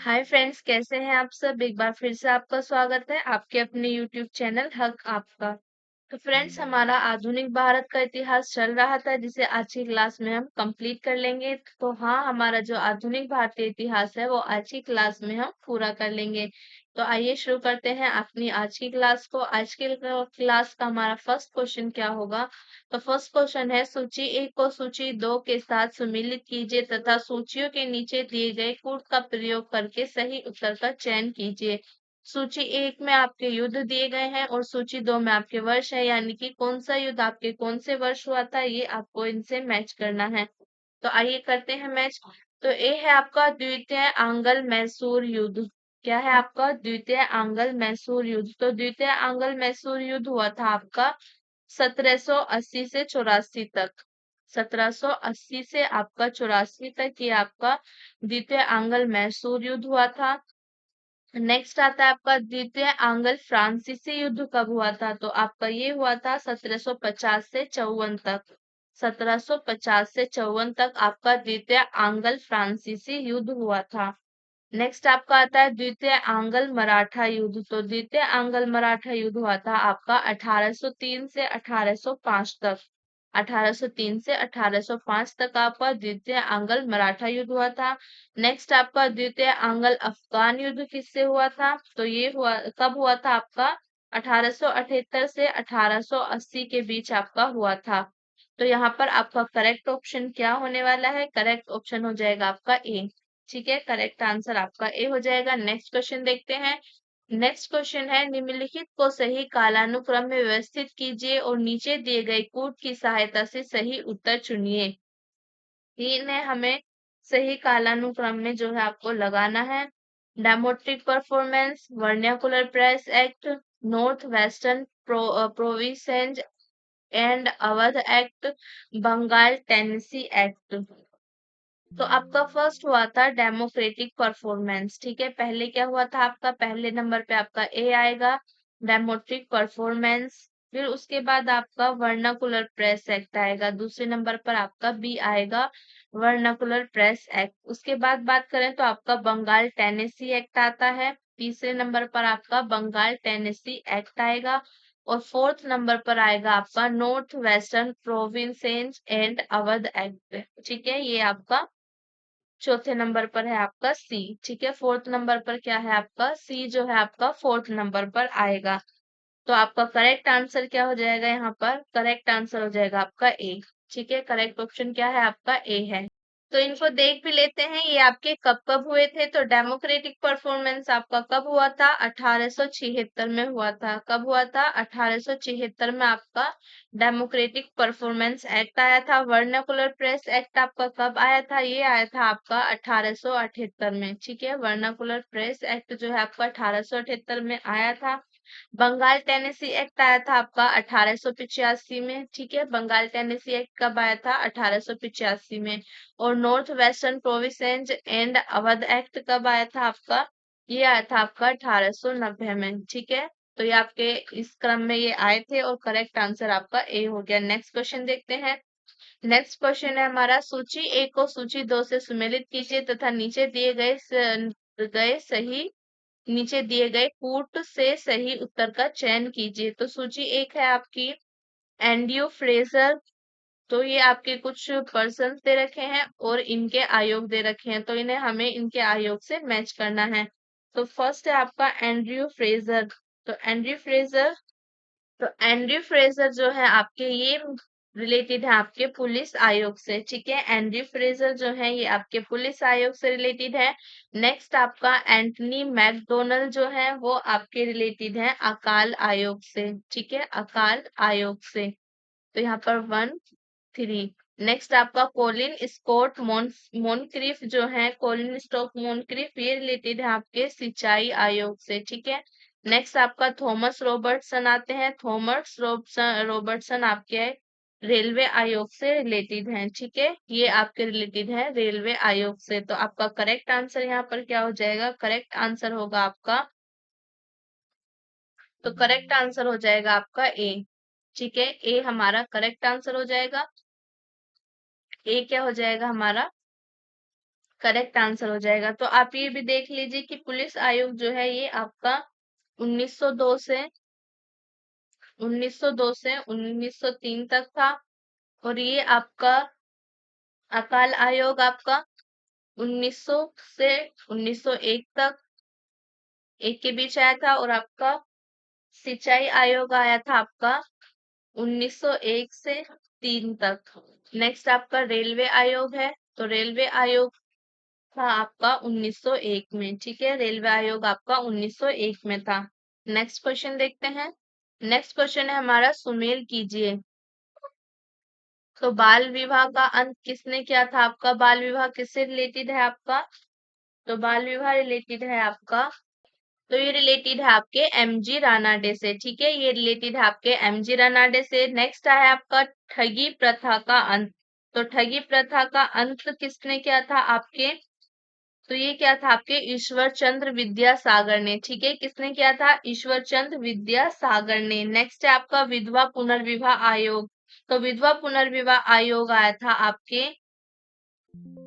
Hi friends, कैसे हैं आप सब। एक बार फिर से आपका स्वागत है आपके अपने यूट्यूब चैनल हक आपका। तो फ्रेंड्स, हमारा आधुनिक भारत का इतिहास चल रहा था जिसे आज की क्लास में हम कंप्लीट कर लेंगे। तो हाँ, हमारा जो आधुनिक भारतीय इतिहास है वो आज की क्लास में हम पूरा कर लेंगे। तो आइए शुरू करते हैं अपनी आज की क्लास को। आज की क्लास का हमारा फर्स्ट क्वेश्चन क्या होगा। तो फर्स्ट क्वेश्चन है, सूची एक को सूची दो के साथ सम्मिलित कीजिए तथा सूचियों के नीचे दिए गए कूट का प्रयोग करके सही उत्तर का चयन कीजिए। सूची एक में आपके युद्ध दिए गए हैं और सूची दो में आपके वर्ष है, यानी कि कौन सा युद्ध आपके कौन से वर्ष हुआ था ये आपको इनसे मैच करना है। तो आइए करते हैं मैच। तो ए है आपका द्वितीय आंग्ल मैसूर युद्ध। क्या है आपका द्वितीय आंग्ल मैसूर युद्ध। तो द्वितीय आंग्ल मैसूर युद्ध हुआ था आपका 1780 से 84 तक। 1780 से आपका 84 तक ये आपका द्वितीय आंग्ल मैसूर युद्ध हुआ था। नेक्स्ट आता है आपका द्वितीय आंग्ल फ्रांसीसी युद्ध कब हुआ था। तो आपका ये हुआ था 1750 से 54 तक। 1750 से 54 तक आपका द्वितीय आंग्ल फ्रांसीसी युद्ध हुआ था। नेक्स्ट आपका आता है द्वितीय आंग्ल मराठा युद्ध। तो द्वितीय आंग्ल मराठा युद्ध हुआ था आपका 1803 से 1805 तक। 1803 से 1805 तक आपका द्वितीय आंग्ल मराठा युद्ध हुआ था। नेक्स्ट आपका द्वितीय आंग्ल अफगान युद्ध किससे हुआ था। तो ये हुआ कब हुआ था आपका 1878 से 1880 के बीच आपका हुआ था। तो यहाँ पर आपका करेक्ट ऑप्शन क्या होने वाला है। करेक्ट ऑप्शन हो जाएगा आपका ए। ठीक है, करेक्ट आंसर आपका ए हो जाएगा। नेक्स्ट क्वेश्चन देखते हैं। नेक्स्ट क्वेश्चन है, निम्नलिखित को सही कालानुक्रम में व्यवस्थित कीजिए और नीचे दिए गए कूट की सहायता से सही उत्तर चुनिए। इन्हें हमें सही कालानुक्रम में जो है आपको लगाना है। Democratic performance, vernacular press act, north western provinces and Awadh act, Bengal tenancy act. तो आपका फर्स्ट हुआ था डेमोक्रेटिक परफॉर्मेंस। ठीक है, पहले क्या हुआ था आपका, पहले नंबर पे आपका ए आएगा, डेमोक्रेटिक परफॉर्मेंस। फिर उसके बाद आपका वर्नाकुलर प्रेस एक्ट आएगा। दूसरे नंबर पर आपका बी आएगा, वर्नाकुलर प्रेस एक्ट। उसके बाद बात करें तो आपका बंगाल टेनेसी एक्ट आता है। तीसरे नंबर पर आपका बंगाल टेनेसी एक्ट आएगा। और फोर्थ नंबर पर आएगा आपका north western provinces and Awadh act. ठीक है, ये आपका चौथे नंबर पर है आपका सी। ठीक है, फोर्थ नंबर पर क्या है आपका सी, जो है आपका फोर्थ नंबर पर आएगा। तो आपका करेक्ट आंसर क्या हो जाएगा, यहाँ पर करेक्ट आंसर हो जाएगा आपका ए। ठीक है, करेक्ट ऑप्शन क्या है आपका ए है। तो इनको देख भी लेते हैं, ये आपके कब कब हुए थे। तो डेमोक्रेटिक परफॉर्मेंस आपका कब हुआ था, 1876 में हुआ था। कब हुआ था, 1876 में आपका डेमोक्रेटिक परफॉर्मेंस एक्ट आया था। वर्नाकुलर प्रेस एक्ट आपका कब आया था, ये आया था आपका 1878 में। ठीक है, वर्नाकुलर प्रेस एक्ट जो है आपका 1878 में आया था। बंगाल टेनेसी एक्ट आया था आपका 1885 में। ठीक है, बंगाल टेनेसी एक्ट कब आया था, 1885 में। और north western provinces and Awadh act कब आया था आपका, ये आया था आपका 1890 में। ठीक है, तो ये आपके इस क्रम में ये आए थे और करेक्ट आंसर आपका ए हो गया। नेक्स्ट क्वेश्चन देखते हैं। नेक्स्ट क्वेश्चन है हमारा, सूची एक को सूची दो से सुमेलित कीजिए तथा नीचे दिए गए कूट से सही उत्तर का चयन कीजिए। तो सूची एक है आपकी एंड्रयू फ्रेजर। तो ये आपके कुछ पर्सन दे रखे हैं और इनके आयोग दे रखे हैं, तो इन्हें हमें इनके आयोग से मैच करना है। तो फर्स्ट है आपका एंड्रयू फ्रेजर। तो एंड्रयू फ्रेजर जो है आपके ये रिलेटेड है आपके पुलिस आयोग से। ठीक है, एंड्रयू फ्रेजर जो है ये आपके पुलिस आयोग से रिलेटेड है। नेक्स्ट आपका एंटनी मैकडोनल्ड जो है वो आपके रिलेटेड है अकाल आयोग से। ठीक है, अकाल आयोग से। तो यहाँ पर 1 3। नेक्स्ट आपका कोलिन स्कॉट मोनक्रिफ जो है, कोलिन स्टॉक मोनक्रिफ ये रिलेटेड है आपके सिंचाई आयोग से। ठीक है, नेक्स्ट आपका थॉमस रॉबर्टसन आते हैं। थॉमस रॉबर्टसन आपके रेलवे आयोग से रिलेटेड हैं। ठीक है, ये आपके रिलेटेड है रेलवे आयोग से। तो आपका करेक्ट आंसर यहाँ पर क्या हो जाएगा, करेक्ट आंसर होगा आपका, तो करेक्ट आंसर हो जाएगा आपका ए। ठीक है, ए हमारा करेक्ट आंसर हो जाएगा। ए क्या हो जाएगा हमारा करेक्ट आंसर हो जाएगा। तो आप ये भी देख लीजिए कि पुलिस आयोग जो है ये आपका 1902 से 1903 तक था। और ये आपका अकाल आयोग आपका 1900 से 1901 तक एक के बीच आया था। और आपका सिंचाई आयोग आया था आपका 1901 से 3 तक। नेक्स्ट आपका रेलवे आयोग है, तो रेलवे आयोग था आपका 1901 में। ठीक है, रेलवे आयोग आपका 1901 में था। नेक्स्ट क्वेश्चन देखते हैं। नेक्स्ट क्वेश्चन है हमारा, सुमेल कीजिए। तो बाल विवाह का अंत किसने किया था? आपका बाल विवाह किससे रिलेटेड है आपका? तो बाल विवाह रिलेटेड है आपका, तो ये रिलेटेड है आपके एमजी रानाडे से। ठीक है, ये रिलेटेड है आपके एमजी रानाडे से। नेक्स्ट है आपका ठगी प्रथा का अंत। तो ठगी प्रथा का अंत किसने किया था आपके? तो ये क्या था आपके ईश्वर चंद्र विद्यासागर ने। ठीक है, किसने किया था? ईश्वर चंद्र विद्यासागर ने। नेक्स्ट है आपका विधवा पुनर्विवाह आयोग। तो विधवा पुनर्विवाह आयोग आया था आपके,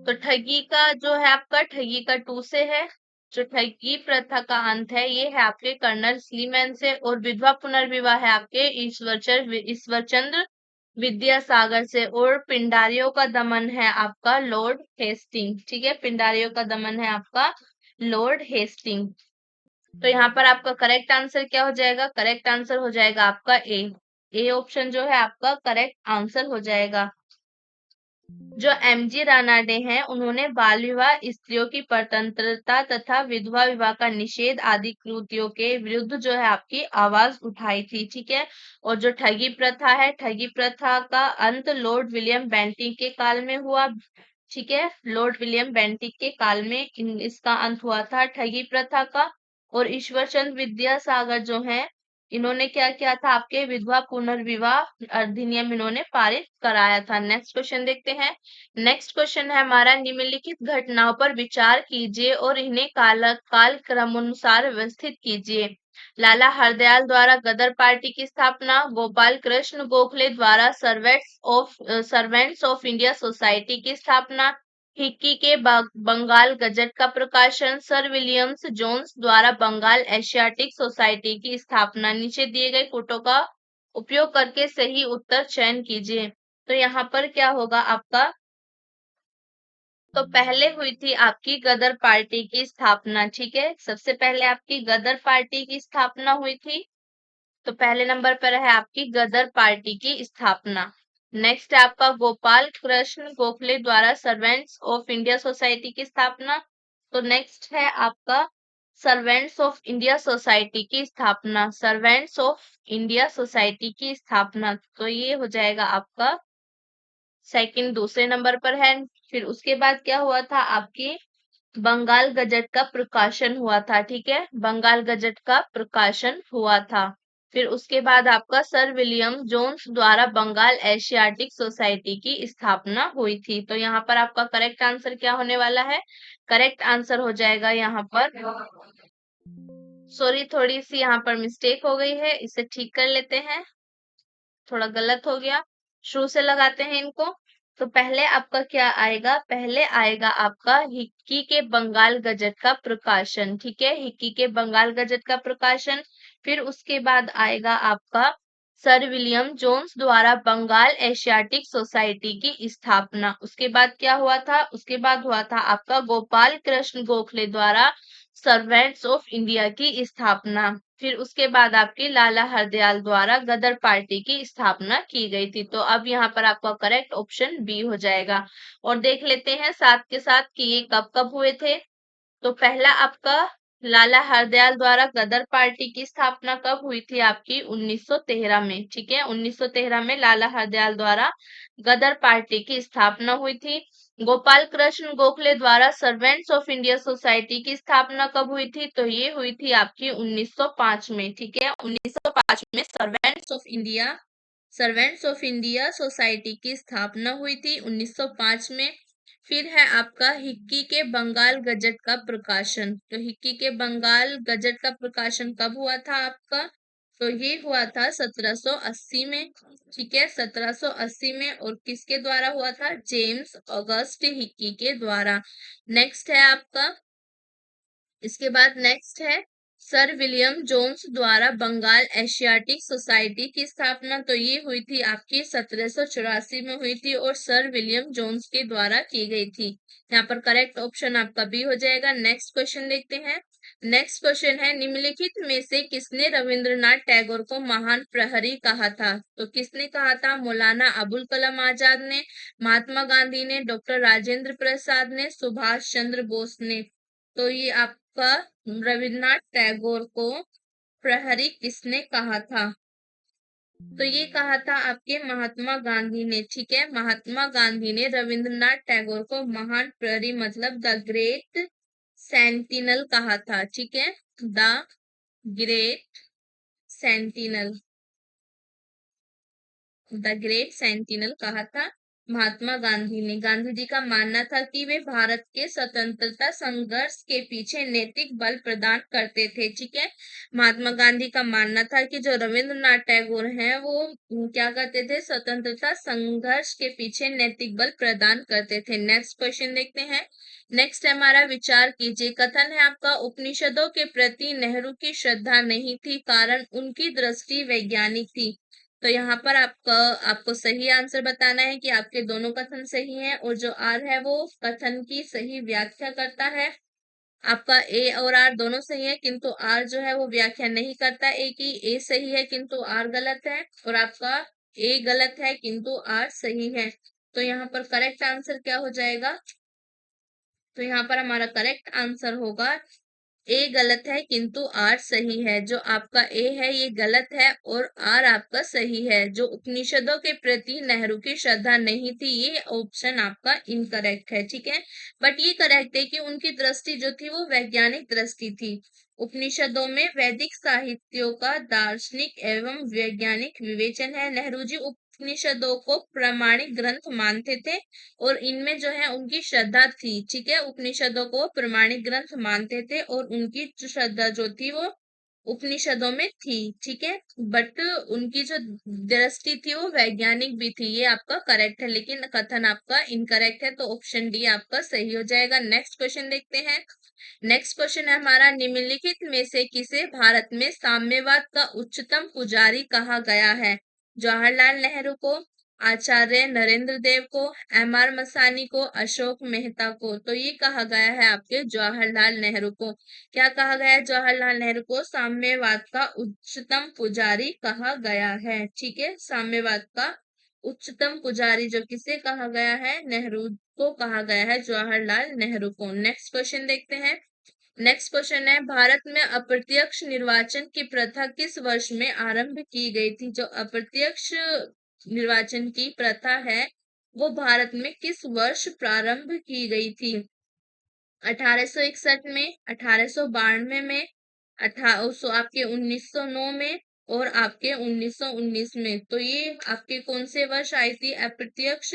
तो ठगी का जो है आपका ठगी का 2 से है। जो ठगी प्रथा का अंत है ये है आपके कर्नल स्लीमैन से। और विधवा पुनर्विवाह है आपके ईश्वरचंद्र विद्यासागर से। और पिंडारियों का दमन है आपका लॉर्ड हेस्टिंग। ठीक है, पिंडारियों का दमन है आपका लॉर्ड हेस्टिंग। तो यहाँ पर आपका करेक्ट आंसर क्या हो जाएगा? करेक्ट आंसर हो जाएगा आपका ए ऑप्शन जो है आपका करेक्ट आंसर हो जाएगा। जो एमजी रानाडे हैं उन्होंने बाल विवाह, स्त्रियों की परतंत्रता तथा विधवा विवाह का निषेध आदि कृतियों के विरुद्ध जो है आपकी आवाज उठाई थी। ठीक है, और जो ठगी प्रथा है, ठगी प्रथा का अंत लॉर्ड विलियम बेंटिंक के काल में हुआ। ठीक है, लॉर्ड विलियम बेंटिक के काल में इसका अंत हुआ था ठगी प्रथा का। और ईश्वरचंद विद्यासागर जो हैं इन्होंने क्या किया था? आपके विधवा पुनर्विवाह अधिनियम इन्होंने पारित कराया था। नेक्स्ट क्वेश्चन देखते हैं। नेक्स्ट क्वेश्चन है हमारा, निम्नलिखित घटनाओं पर विचार कीजिए और इन्हें काल क्रमानुसार व्यवस्थित कीजिए। लाला हरदयाल द्वारा गदर पार्टी की स्थापना, गोपाल कृष्ण गोखले द्वारा सर्वेंट्स ऑफ इंडिया सोसाइटी की स्थापना, हिक्की के बंगाल गजट का प्रकाशन, सर विलियम्स जोन्स द्वारा बंगाल एशियाटिक सोसाइटी की स्थापना। नीचे दिए गए फोटो का उपयोग करके सही उत्तर चयन कीजिए। तो यहाँ पर क्या होगा आपका? तो पहले हुई थी आपकी गदर पार्टी की स्थापना। ठीक है, सबसे पहले आपकी गदर पार्टी की स्थापना हुई थी। तो पहले नंबर पर है आपकी गदर पार्टी की स्थापना। नेक्स्ट है आपका गोपाल कृष्ण गोखले द्वारा सर्वेंट्स ऑफ इंडिया सोसाइटी की स्थापना। तो नेक्स्ट है आपका सर्वेंट्स ऑफ इंडिया सोसाइटी की स्थापना, सर्वेंट्स ऑफ इंडिया सोसाइटी की स्थापना। तो ये हो जाएगा आपका सेकंड, दूसरे नंबर पर है। फिर उसके बाद क्या हुआ था? आपकी बंगाल गजट का प्रकाशन हुआ था। ठीक है, बंगाल गजट का प्रकाशन हुआ था। फिर उसके बाद आपका सर विलियम जोन्स द्वारा बंगाल एशियाटिक सोसाइटी की स्थापना हुई थी। तो यहाँ पर आपका करेक्ट आंसर क्या होने वाला है? करेक्ट आंसर हो जाएगा यहाँ पर, सॉरी थोड़ी सी यहाँ पर मिस्टेक हो गई है, इसे ठीक कर लेते हैं। थोड़ा गलत हो गया, शुरू से लगाते हैं इनको। तो पहले आपका क्या आएगा? पहले आएगा आपका हिक्की के बंगाल गजट का प्रकाशन। ठीक है, हिक्की के बंगाल गजट का प्रकाशन। फिर उसके बाद आएगा आपका सर विलियम जोन्स द्वारा बंगाल एशियाटिक सोसाइटी की स्थापना। उसके बाद क्या हुआ था? उसके बाद हुआ था आपका गोपाल कृष्ण गोखले द्वारा सर्वेंट्स ऑफ इंडिया की स्थापना। फिर उसके बाद आपकी लाला हरदयाल द्वारा गदर पार्टी की स्थापना की गई थी। तो अब यहाँ पर आपका करेक्ट ऑप्शन बी हो जाएगा। और देख लेते हैं साथ के साथ कि ये कब कब हुए थे। तो पहला आपका लाला हरदयाल द्वारा गदर पार्टी की स्थापना कब हुई थी? आपकी 1913 में। ठीक है, 1913 में लाला हरदयाल द्वारा गदर पार्टी की स्थापना हुई थी। गोपाल कृष्ण गोखले द्वारा सर्वेंट्स ऑफ इंडिया सोसाइटी की स्थापना कब हुई थी? तो ये हुई थी आपकी 1905 में। ठीक है, 1905 में सर्वेंट्स ऑफ इंडिया सोसाइटी की स्थापना हुई थी 1905 में। फिर है आपका हिक्की के बंगाल गजट का प्रकाशन। तो हिक्की के बंगाल गजट का प्रकाशन कब हुआ था आपका? तो ये हुआ था 1780 में, ठीक है, 1780 में। और किसके द्वारा हुआ था? जेम्स ऑगस्ट हिकी के द्वारा। नेक्स्ट है आपका, इसके बाद नेक्स्ट है सर विलियम जोन्स द्वारा बंगाल एशियाटिक सोसाइटी की स्थापना। तो ये हुई थी आपकी 1784 में हुई थी और सर विलियम जोन्स के द्वारा की गई थी। यहाँ पर करेक्ट ऑप्शन आपका बी हो जाएगा। नेक्स्ट क्वेश्चन देखते हैं। नेक्स्ट क्वेश्चन है, निम्नलिखित में से किसने रविंद्रनाथ टैगोर को महान प्रहरी कहा था? तो किसने कहा था? मौलाना अबुल कलाम आजाद ने, महात्मा गांधी ने, डॉक्टर राजेंद्र प्रसाद ने, सुभाष चंद्र बोस ने। तो ये आपका रविन्द्रनाथ टैगोर को प्रहरी किसने कहा था? तो ये कहा था आपके महात्मा गांधी ने, ठीक है, महात्मा गांधी ने रविंद्रनाथ टैगोर को महान प्रहरी मतलब द ग्रेट सेंटिनल कहा था, ठीक है, the great sentinel, the great sentinel कहा था महात्मा गांधी ने। गांधी जी का मानना था कि वे भारत के स्वतंत्रता संघर्ष के पीछे नैतिक बल प्रदान करते थे, ठीक है। महात्मा गांधी का मानना था कि जो रविंद्रनाथ टैगोर हैं वो क्या करते थे? स्वतंत्रता संघर्ष के पीछे नैतिक बल प्रदान करते थे। नेक्स्ट क्वेश्चन देखते हैं। नेक्स्ट है हमारा, विचार कीजिए। कथन है आपका, उपनिषदों के प्रति नेहरू की श्रद्धा नहीं थी, कारण उनकी दृष्टि वैज्ञानिक थी। तो यहाँ पर आपको सही आंसर बताना है कि आपके दोनों कथन सही हैं और जो आर है वो कथन की सही व्याख्या करता है। आपका ए और आर दोनों सही है, किंतु आर जो है वो व्याख्या नहीं करता ए की। ए सही है किंतु आर गलत है, और आपका ए गलत है किंतु आर सही है। तो यहाँ पर करेक्ट आंसर क्या हो जाएगा? तो यहाँ पर हमारा करेक्ट आंसर होगा ए गलत है किंतु आर सही है। जो आपका ए है ये गलत है और आर आपका सही है। जो उपनिषदों के प्रति नेहरू की श्रद्धा नहीं थी, ये ऑप्शन आपका इनकरेक्ट है, ठीक है। बट ये करेक्ट है कि उनकी दृष्टि जो थी वो वैज्ञानिक दृष्टि थी। उपनिषदों में वैदिक साहित्यों का दार्शनिक एवं वैज्ञानिक विवेचन है। नेहरू जी उपनिषदों को प्रामाणिक ग्रंथ मानते थे और इनमें जो है उनकी श्रद्धा थी, ठीक है। उपनिषदों को प्रमाणिक ग्रंथ मानते थे और उनकी जो श्रद्धा जो थी वो उपनिषदों में थी, ठीक है। बट उनकी जो दृष्टि थी वो वैज्ञानिक भी थी। ये आपका करेक्ट है, लेकिन कथन आपका इनकरेक्ट है, तो ऑप्शन डी आपका सही हो जाएगा। नेक्स्ट क्वेश्चन देखते हैं। नेक्स्ट क्वेश्चन है हमारा, निम्नलिखित में से किसे भारत में साम्यवाद का उच्चतम पुजारी कहा गया है? जवाहरलाल नेहरू को, आचार्य नरेंद्र देव को, एम.आर. मसानी को, अशोक मेहता को। तो ये कहा गया है आपके जवाहरलाल नेहरू को। क्या कहा गया है? जवाहरलाल नेहरू को साम्यवाद का उच्चतम पुजारी कहा गया है, ठीक है। साम्यवाद का उच्चतम पुजारी जो किसे कहा गया है? नेहरू को कहा गया है, जवाहरलाल नेहरू को। नेक्स्ट क्वेश्चन देखते हैं। नेक्स्ट क्वेश्चन है, भारत में अप्रत्यक्ष निर्वाचन की प्रथा किस वर्ष में आरंभ की गई थी? जो अप्रत्यक्ष निर्वाचन की प्रथा है वो भारत में किस वर्ष प्रारंभ की गई थी? 1861 में, 1892 में, आपके 1909 में और आपके 1919 में। तो ये आपके कौन से वर्ष आई थी अप्रत्यक्ष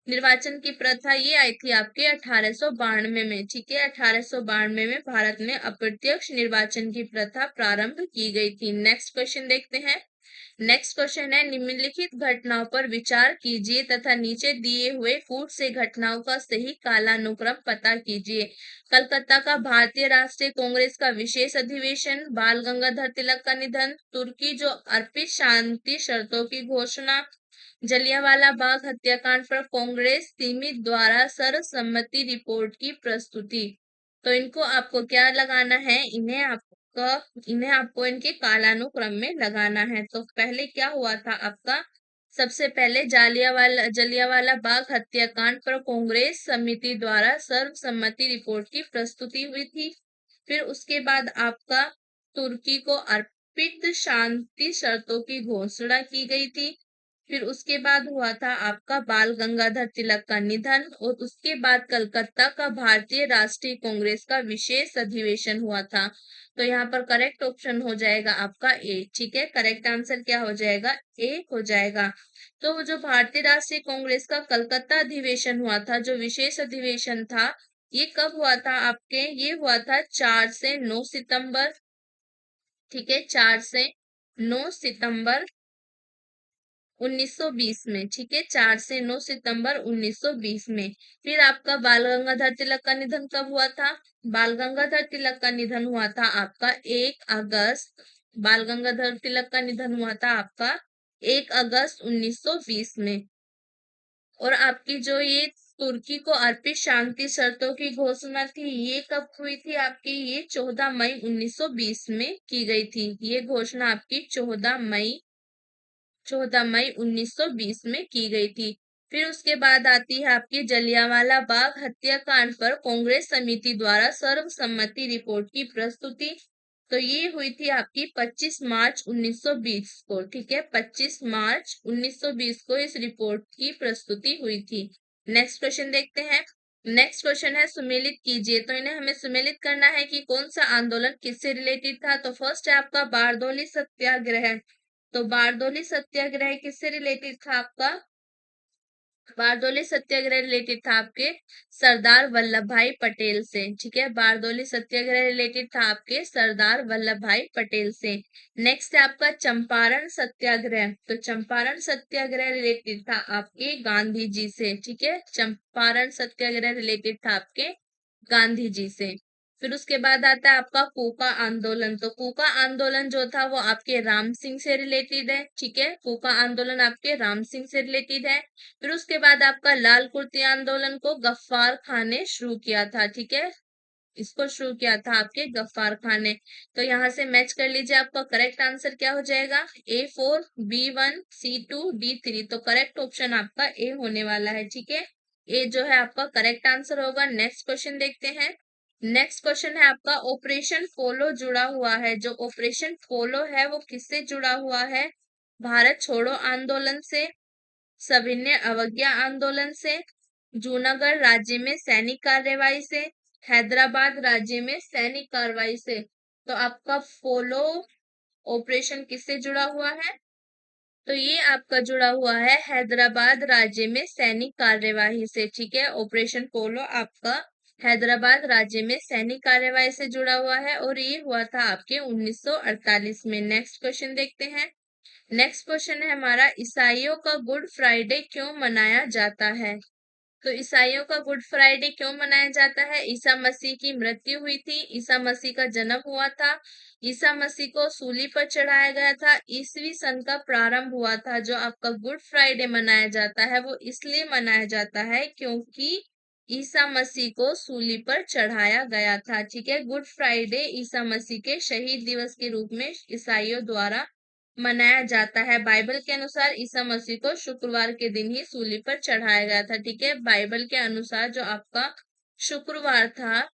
निर्वाचन की प्रथा? ये आई थी आपके 1892 में, ठीक है। 1892 में भारत में अप्रत्यक्ष निर्वाचन की प्रथा प्रारंभ की गई थी। नेक्स्ट क्वेश्चन देखते हैं। नेक्स्ट क्वेश्चन है, निम्नलिखित घटनाओं पर विचार कीजिए तथा नीचे दिए हुए कूट से घटनाओं का सही कालानुक्रम पता कीजिए। कलकत्ता का भारतीय राष्ट्रीय कांग्रेस का विशेष अधिवेशन, बाल गंगाधर तिलक का निधन, तुर्की जो अर्पित शांति शर्तों की घोषणा, जलियांवाला बाग हत्याकांड पर कांग्रेस सीमित द्वारा सर्वसम्मति रिपोर्ट की प्रस्तुति। तो इनको आपको क्या लगाना है? इन्हें आपको इनके कालानुक्रम में लगाना है। तो पहले क्या हुआ था आपका? सबसे पहले जलियांवाला बाग हत्याकांड पर कांग्रेस समिति द्वारा सर्वसम्मति रिपोर्ट की प्रस्तुति हुई थी। फिर उसके बाद आपका तुर्की को अर्पित शांति शर्तों की घोषणा की गई थी। फिर उसके बाद हुआ था आपका बाल गंगाधर तिलक का निधन और उसके बाद कलकत्ता का भारतीय राष्ट्रीय कांग्रेस का विशेष अधिवेशन हुआ था। तो यहाँ पर करेक्ट ऑप्शन हो जाएगा आपका ए, ठीक है। करेक्ट आंसर क्या हो जाएगा? ए हो जाएगा। तो जो भारतीय राष्ट्रीय कांग्रेस का कलकत्ता अधिवेशन हुआ था, जो विशेष अधिवेशन था, ये कब हुआ था आपके? ये हुआ था 4 से 9 सितंबर, ठीक है, 4 से 9 सितंबर 1920 में, ठीक है, 4 से 9 सितंबर 1920 में। फिर आपका बाल गंगाधर तिलक का निधन कब हुआ था? बाल गंगाधर तिलक का निधन हुआ था आपका 1 अगस्त, बाल गंगाधर तिलक का निधन हुआ था आपका 1 अगस्त 1920 में। और आपकी जो ये तुर्की को अर्पित शांति शर्तों की घोषणा थी, ये कब हुई थी आपकी? ये 14 मई 1920 में की गई थी। ये घोषणा आपकी 14 मई 1920 में की गई थी। फिर उसके बाद आती है आपकी जलियांवाला बाग हत्याकांड पर कांग्रेस समिति द्वारा सर्वसम्मति रिपोर्ट की प्रस्तुति। तो ये हुई थी आपकी 25 मार्च 1920 को, ठीक है, 25 मार्च 1920 को इस रिपोर्ट की प्रस्तुति हुई थी। नेक्स्ट क्वेश्चन देखते हैं। नेक्स्ट क्वेश्चन है सुमेलित कीजिए। तो इन्हें हमें सुमेलित करना है कि कौन सा आंदोलन किससे रिलेटेड था। तो फर्स्ट है आपका बारदौली सत्याग्रह। तो बारदौली सत्याग्रह किससे रिलेटेड था आपका? बारदौली सत्याग्रह रिलेटेड था आपके सरदार वल्लभ भाई पटेल से, ठीक है, बारदौली सत्याग्रह रिलेटेड था आपके सरदार वल्लभ भाई पटेल से। नेक्स्ट है आपका चंपारण सत्याग्रह। तो चंपारण सत्याग्रह रिलेटेड था आपके गांधी जी से, ठीक है, चंपारण सत्याग्रह रिलेटेड था आपके गांधी जी से। फिर उसके बाद आता है आपका कूका आंदोलन। तो कूका आंदोलन जो था वो आपके राम सिंह से रिलेटेड है, ठीक है, कूका आंदोलन आपके राम सिंह से रिलेटेड है। फिर उसके बाद आपका लाल कुर्ती आंदोलन को गफ्फार खान ने शुरू किया था, ठीक है, इसको शुरू किया था आपके गफ्फार खान ने। तो यहाँ से मैच कर लीजिए, आपका करेक्ट आंसर क्या हो जाएगा? A4 B1 C2 D3। तो करेक्ट ऑप्शन आपका ए होने वाला है, ठीक है, ए जो है आपका करेक्ट आंसर होगा। नेक्स्ट क्वेश्चन देखते हैं। नेक्स्ट क्वेश्चन है आपका ऑपरेशन पोलो जुड़ा हुआ है। जो ऑपरेशन पोलो है वो किससे जुड़ा हुआ है? भारत छोड़ो आंदोलन से, सविनय अवज्ञा आंदोलन से, जूनागढ़ राज्य में सैनिक कार्यवाही से, हैदराबाद राज्य में सैनिक कार्रवाई से। तो आपका पोलो ऑपरेशन किससे जुड़ा हुआ है? तो ये आपका जुड़ा हुआ है हैदराबाद राज्य में सैनिक कार्यवाही से, ठीक है, ऑपरेशन पोलो आपका हैदराबाद राज्य में सैनिक कार्यवाही से जुड़ा हुआ है और ये हुआ था आपके 1948 में। नेक्स्ट क्वेश्चन देखते हैं। नेक्स्ट क्वेश्चन है हमारा ईसाइयों का गुड फ्राइडे क्यों मनाया जाता है? तो ईसाइयों का गुड फ्राइडे क्यों मनाया जाता है? ईसा मसीह की मृत्यु हुई थी, ईसा मसीह का जन्म हुआ था, ईसा मसीह को सूली पर चढ़ाया गया था, ईसवी सन का प्रारंभ हुआ था। जो आपका गुड फ्राइडे मनाया जाता है वो इसलिए मनाया जाता है क्योंकि ईसा मसीह को सूली पर चढ़ाया गया था, ठीक है। गुड फ्राइडे ईसा मसीह के शहीद दिवस के रूप में ईसाइयों द्वारा मनाया जाता है। बाइबल के अनुसार ईसा मसीह को शुक्रवार के दिन ही सूली पर चढ़ाया गया था, ठीक है, बाइबल के अनुसार जो आपका शुक्रवार था,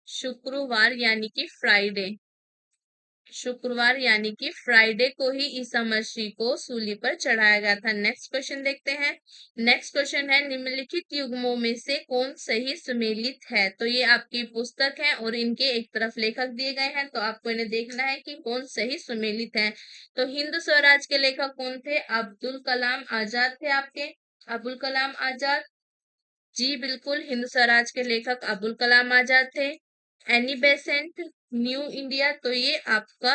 शुक्रवार यानी कि फ्राइडे, शुक्रवार यानी कि फ्राइडे को ही ईसा मसीह को सूली पर चढ़ाया गया था। नेक्स्ट क्वेश्चन देखते हैं। नेक्स्ट क्वेश्चन है निम्नलिखित युग्मों में से कौन सही सुमेलित है? तो ये आपकी पुस्तक है और इनके एक तरफ लेखक दिए गए हैं, तो आपको इन्हें देखना है कि कौन सही सुमेलित है। तो हिंद स्वराज के लेखक कौन थे? अब्दुल कलाम आजाद थे आपके, अब्दुल कलाम आजाद, जी बिल्कुल, हिंद स्वराज के लेखक अब्दुल कलाम आजाद थे। एनी बेसेंट, न्यू इंडिया, तो ये आपका,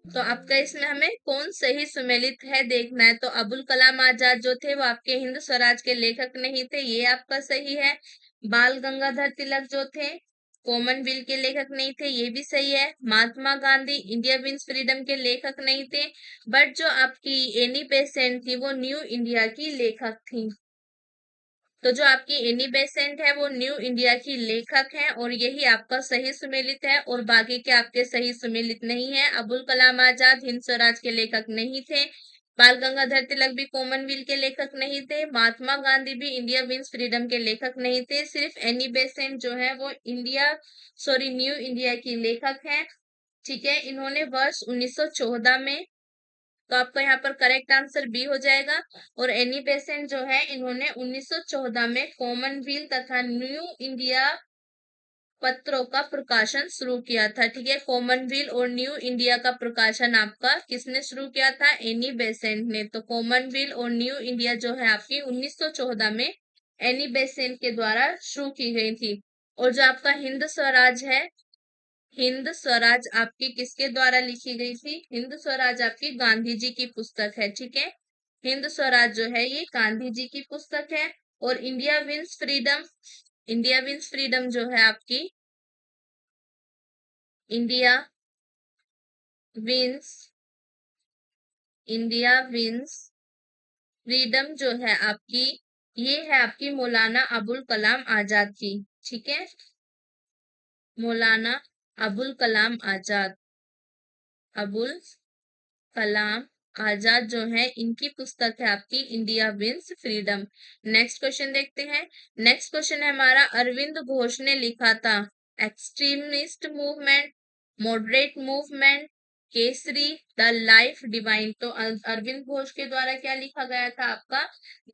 तो आपका इसमें हमें कौन सही सुमेलित है देखना है। तो अबुल कलाम आजाद जो थे वो आपके हिंद स्वराज के लेखक नहीं थे, ये आपका सही है। बाल गंगाधर तिलक जो थे कॉमनवेल्थ के लेखक नहीं थे, ये भी सही है। Mahatma Gandhi India wins freedom के लेखक नहीं थे, बट जो आपकी एनी बेसेंट थी वो न्यू इंडिया की लेखक थी। तो जो आपकी एनी बेसेंट है वो न्यू इंडिया की लेखक है और यही आपका सही सुमेलित है, और बाकी के आपके सही सुमेलित नहीं है। अबुल कलाम आजाद हिंद स्वराज के लेखक नहीं थे, बाल गंगाधर तिलक भी कॉमनवेल्थ के लेखक नहीं थे, महात्मा गांधी भी इंडिया विंस फ्रीडम के लेखक नहीं थे। सिर्फ एनी बेसेंट जो है वो न्यू इंडिया की लेखक है, ठीक है। इन्होंने वर्ष 1914 में, तो आपका यहाँ पर करेक्ट आंसर बी हो जाएगा। और एनी बेसेंट जो है इन्होंने 1914 में कॉमनवेल्थ तथा न्यू इंडिया पत्रों का प्रकाशन शुरू किया था, ठीक है। कॉमनवेल्थ और न्यू इंडिया का प्रकाशन आपका किसने शुरू किया था? एनी बेसेंट ने। तो कॉमनवेल्थ और न्यू इंडिया जो है आपकी 1914 में एनी बेसेंट के द्वारा शुरू की गई थी। और जो आपका हिंद स्वराज है हिंद स्वराज आपकी किसके द्वारा लिखी गई थी? हिंद स्वराज आपकी गांधी जी की पुस्तक है, ठीक है। हिंद स्वराज जो है ये गांधी जी की पुस्तक है। और India wins freedom, India wins freedom जो है आपकी, India wins, India wins freedom जो है आपकी, ये है आपकी मौलाना अबुल कलाम आजाद की, ठीक है। मौलाना अबुल कलाम आजाद, अबुल कलाम आजाद जो है इनकी पुस्तक है आपकी India wins freedom. Next question देखते हैं। नेक्स्ट क्वेश्चन है हमारा, अरविंद घोष ने लिखा था extremist movement, moderate movement, Kesari, the life divine. तो अरविंद घोष के द्वारा क्या लिखा गया था आपका?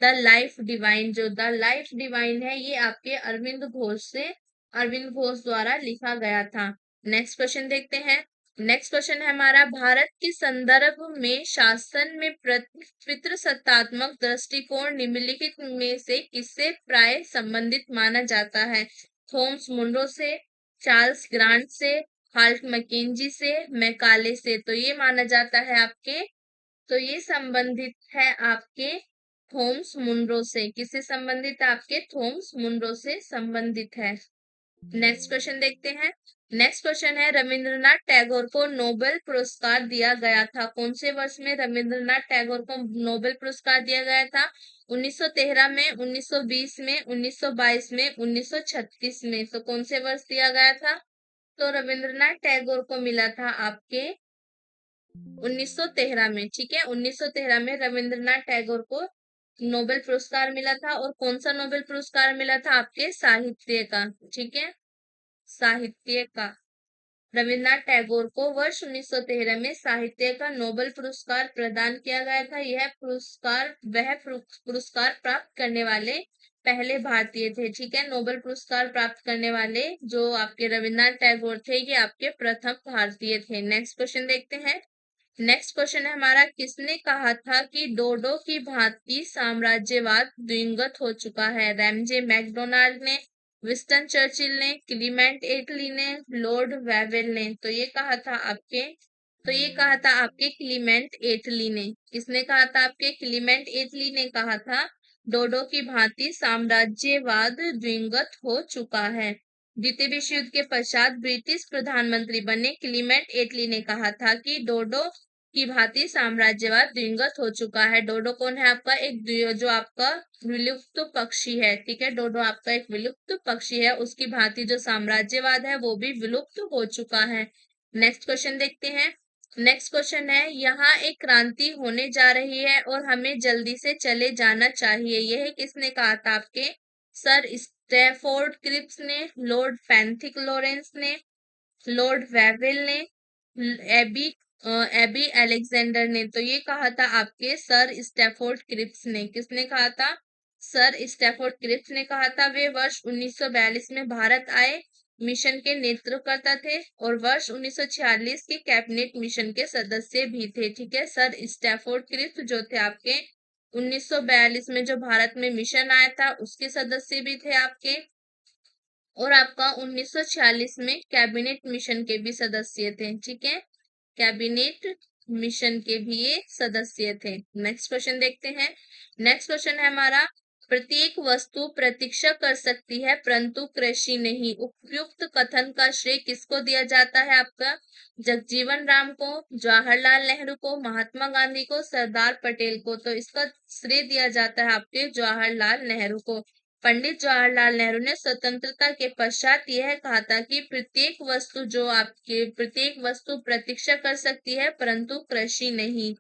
The life divine. जो द लाइफ डिवाइन है ये आपके अरविंद घोष से, अरविंद घोष द्वारा लिखा गया था। नेक्स्ट क्वेश्चन देखते हैं। नेक्स्ट क्वेश्चन है हमारा, भारत के संदर्भ में शासन में पितृसत्तात्मक दृष्टिकोण निम्नलिखित में से किससे प्राय संबंधित माना जाता है? थॉमस मुनरो से, चार्ल्स ग्रांट से, हाल्ट मैकेंजी से, मैकाले से। तो ये माना जाता है आपके, तो ये संबंधित है आपके थॉमस मुनरो से। किससे संबंधित है? आपके थॉमस मुनरो से संबंधित है। नेक्स्ट क्वेश्चन देखते हैं। नेक्स्ट क्वेश्चन है, रविंद्रनाथ टैगोर को नोबेल पुरस्कार दिया गया था? कौन से वर्ष में रविंद्रनाथ टैगोर को नोबेल पुरस्कार दिया गया था? 1913 में, 1920 में, 1922 में, 1936 में। तो कौन से वर्ष दिया गया था? तो रविंद्रनाथ टैगोर को मिला था आपके 1913 में, ठीक है। 1913 में रविंद्रनाथ टैगोर को नोबेल पुरस्कार मिला था। और कौन सा नोबेल पुरस्कार मिला था? आपके साहित्य का, ठीक है, साहित्य का। रविन्द्रनाथ टैगोर को वर्ष 1913 में साहित्य का नोबेल पुरस्कार प्रदान किया गया था। यह पुरस्कार, वह पुरस्कार प्राप्त करने वाले पहले भारतीय थे, ठीक है। नोबेल पुरस्कार प्राप्त करने वाले जो आपके रविन्द्रनाथ टैगोर थे, ये आपके प्रथम भारतीय थे। नेक्स्ट क्वेश्चन देखते हैं। नेक्स्ट क्वेश्चन है हमारा, किसने कहा था कि डोडो की भांति साम्राज्यवाद द्विगुत हो चुका है? रैमजे मैकडोनाल्ड ने, विंस्टन चर्चिल ने, क्लीमेंट एटली ने, लॉर्ड वेवेल ने। तो ये कहा था आपके, तो ये कहा था आपके क्लीमेंट एटली ने। किसने कहा था? आपके क्लीमेंट एटली ने कहा था डोडो की भांति साम्राज्यवाद द्विगुत हो चुका है। द्वितीय विश्व युद्ध के पश्चात ब्रिटिश प्रधानमंत्री बने क्लीमेंट एटली ने कहा था कि डोडो की भांति साम्राज्यवाद द्विगुत हो चुका है। डोडो कौन है आपका? एक जो आपका विलुप्त पक्षी है, ठीक है। डोडो आपका एक विलुप्त पक्षी है, उसकी भांति जो साम्राज्यवाद है वो भी विलुप्त हो चुका है। नेक्स्ट क्वेश्चन देखते हैं। नेक्स्ट क्वेश्चन है, यहाँ एक क्रांति होने जा रही है और हमें जल्दी से चले जाना चाहिए, यह किसने कहा था? आपके सर स्टैफोर्ड क्रिप्स ने, लॉर्ड पैंथिक लॉरेंस ने, लॉर्ड वेवेल ने, एबी एबी अलेक्जेंडर ने। तो ये कहा था आपके सर स्टैफोर्ड क्रिप्स ने। किसने कहा था? सर स्टैफोर्ड क्रिप्स ने कहा था। वे वर्ष 1942 में भारत आए, मिशन के नेतृत्व करता थे और वर्ष 1946 के कैबिनेट मिशन के सदस्य भी थे, ठीक है। सर स्टैफोर्ड क्रिप्स जो थे आपके 1942 में जो भारत में मिशन आया था उसके सदस्य भी थे आपके। और आपका 1946 में कैबिनेट मिशन के भी सदस्य थे, ठीक है। कैबिनेट मिशन के भी ये सदस्य थे। नेक्स्ट क्वेश्चन देखते हैं। नेक्स्ट क्वेश्चन है हमारा, प्रत्येक वस्तु प्रतीक्षा कर सकती है परंतु कृषि नहीं। उपयुक्त कथन का श्रेय किसको दिया जाता है? आपका जगजीवन राम को, जवाहरलाल नेहरू को, महात्मा गांधी को, सरदार पटेल को। तो इसका श्रेय दिया जाता है आपके जवाहरलाल नेहरू को। पंडित जवाहरलाल नेहरू ने स्वतंत्रता के पश्चात यह कहा था कि प्रत्येक वस्तु जो आपके, प्रत्येक वस्तु प्रतीक्षा कर सकती है परंतु कृषि नहीं।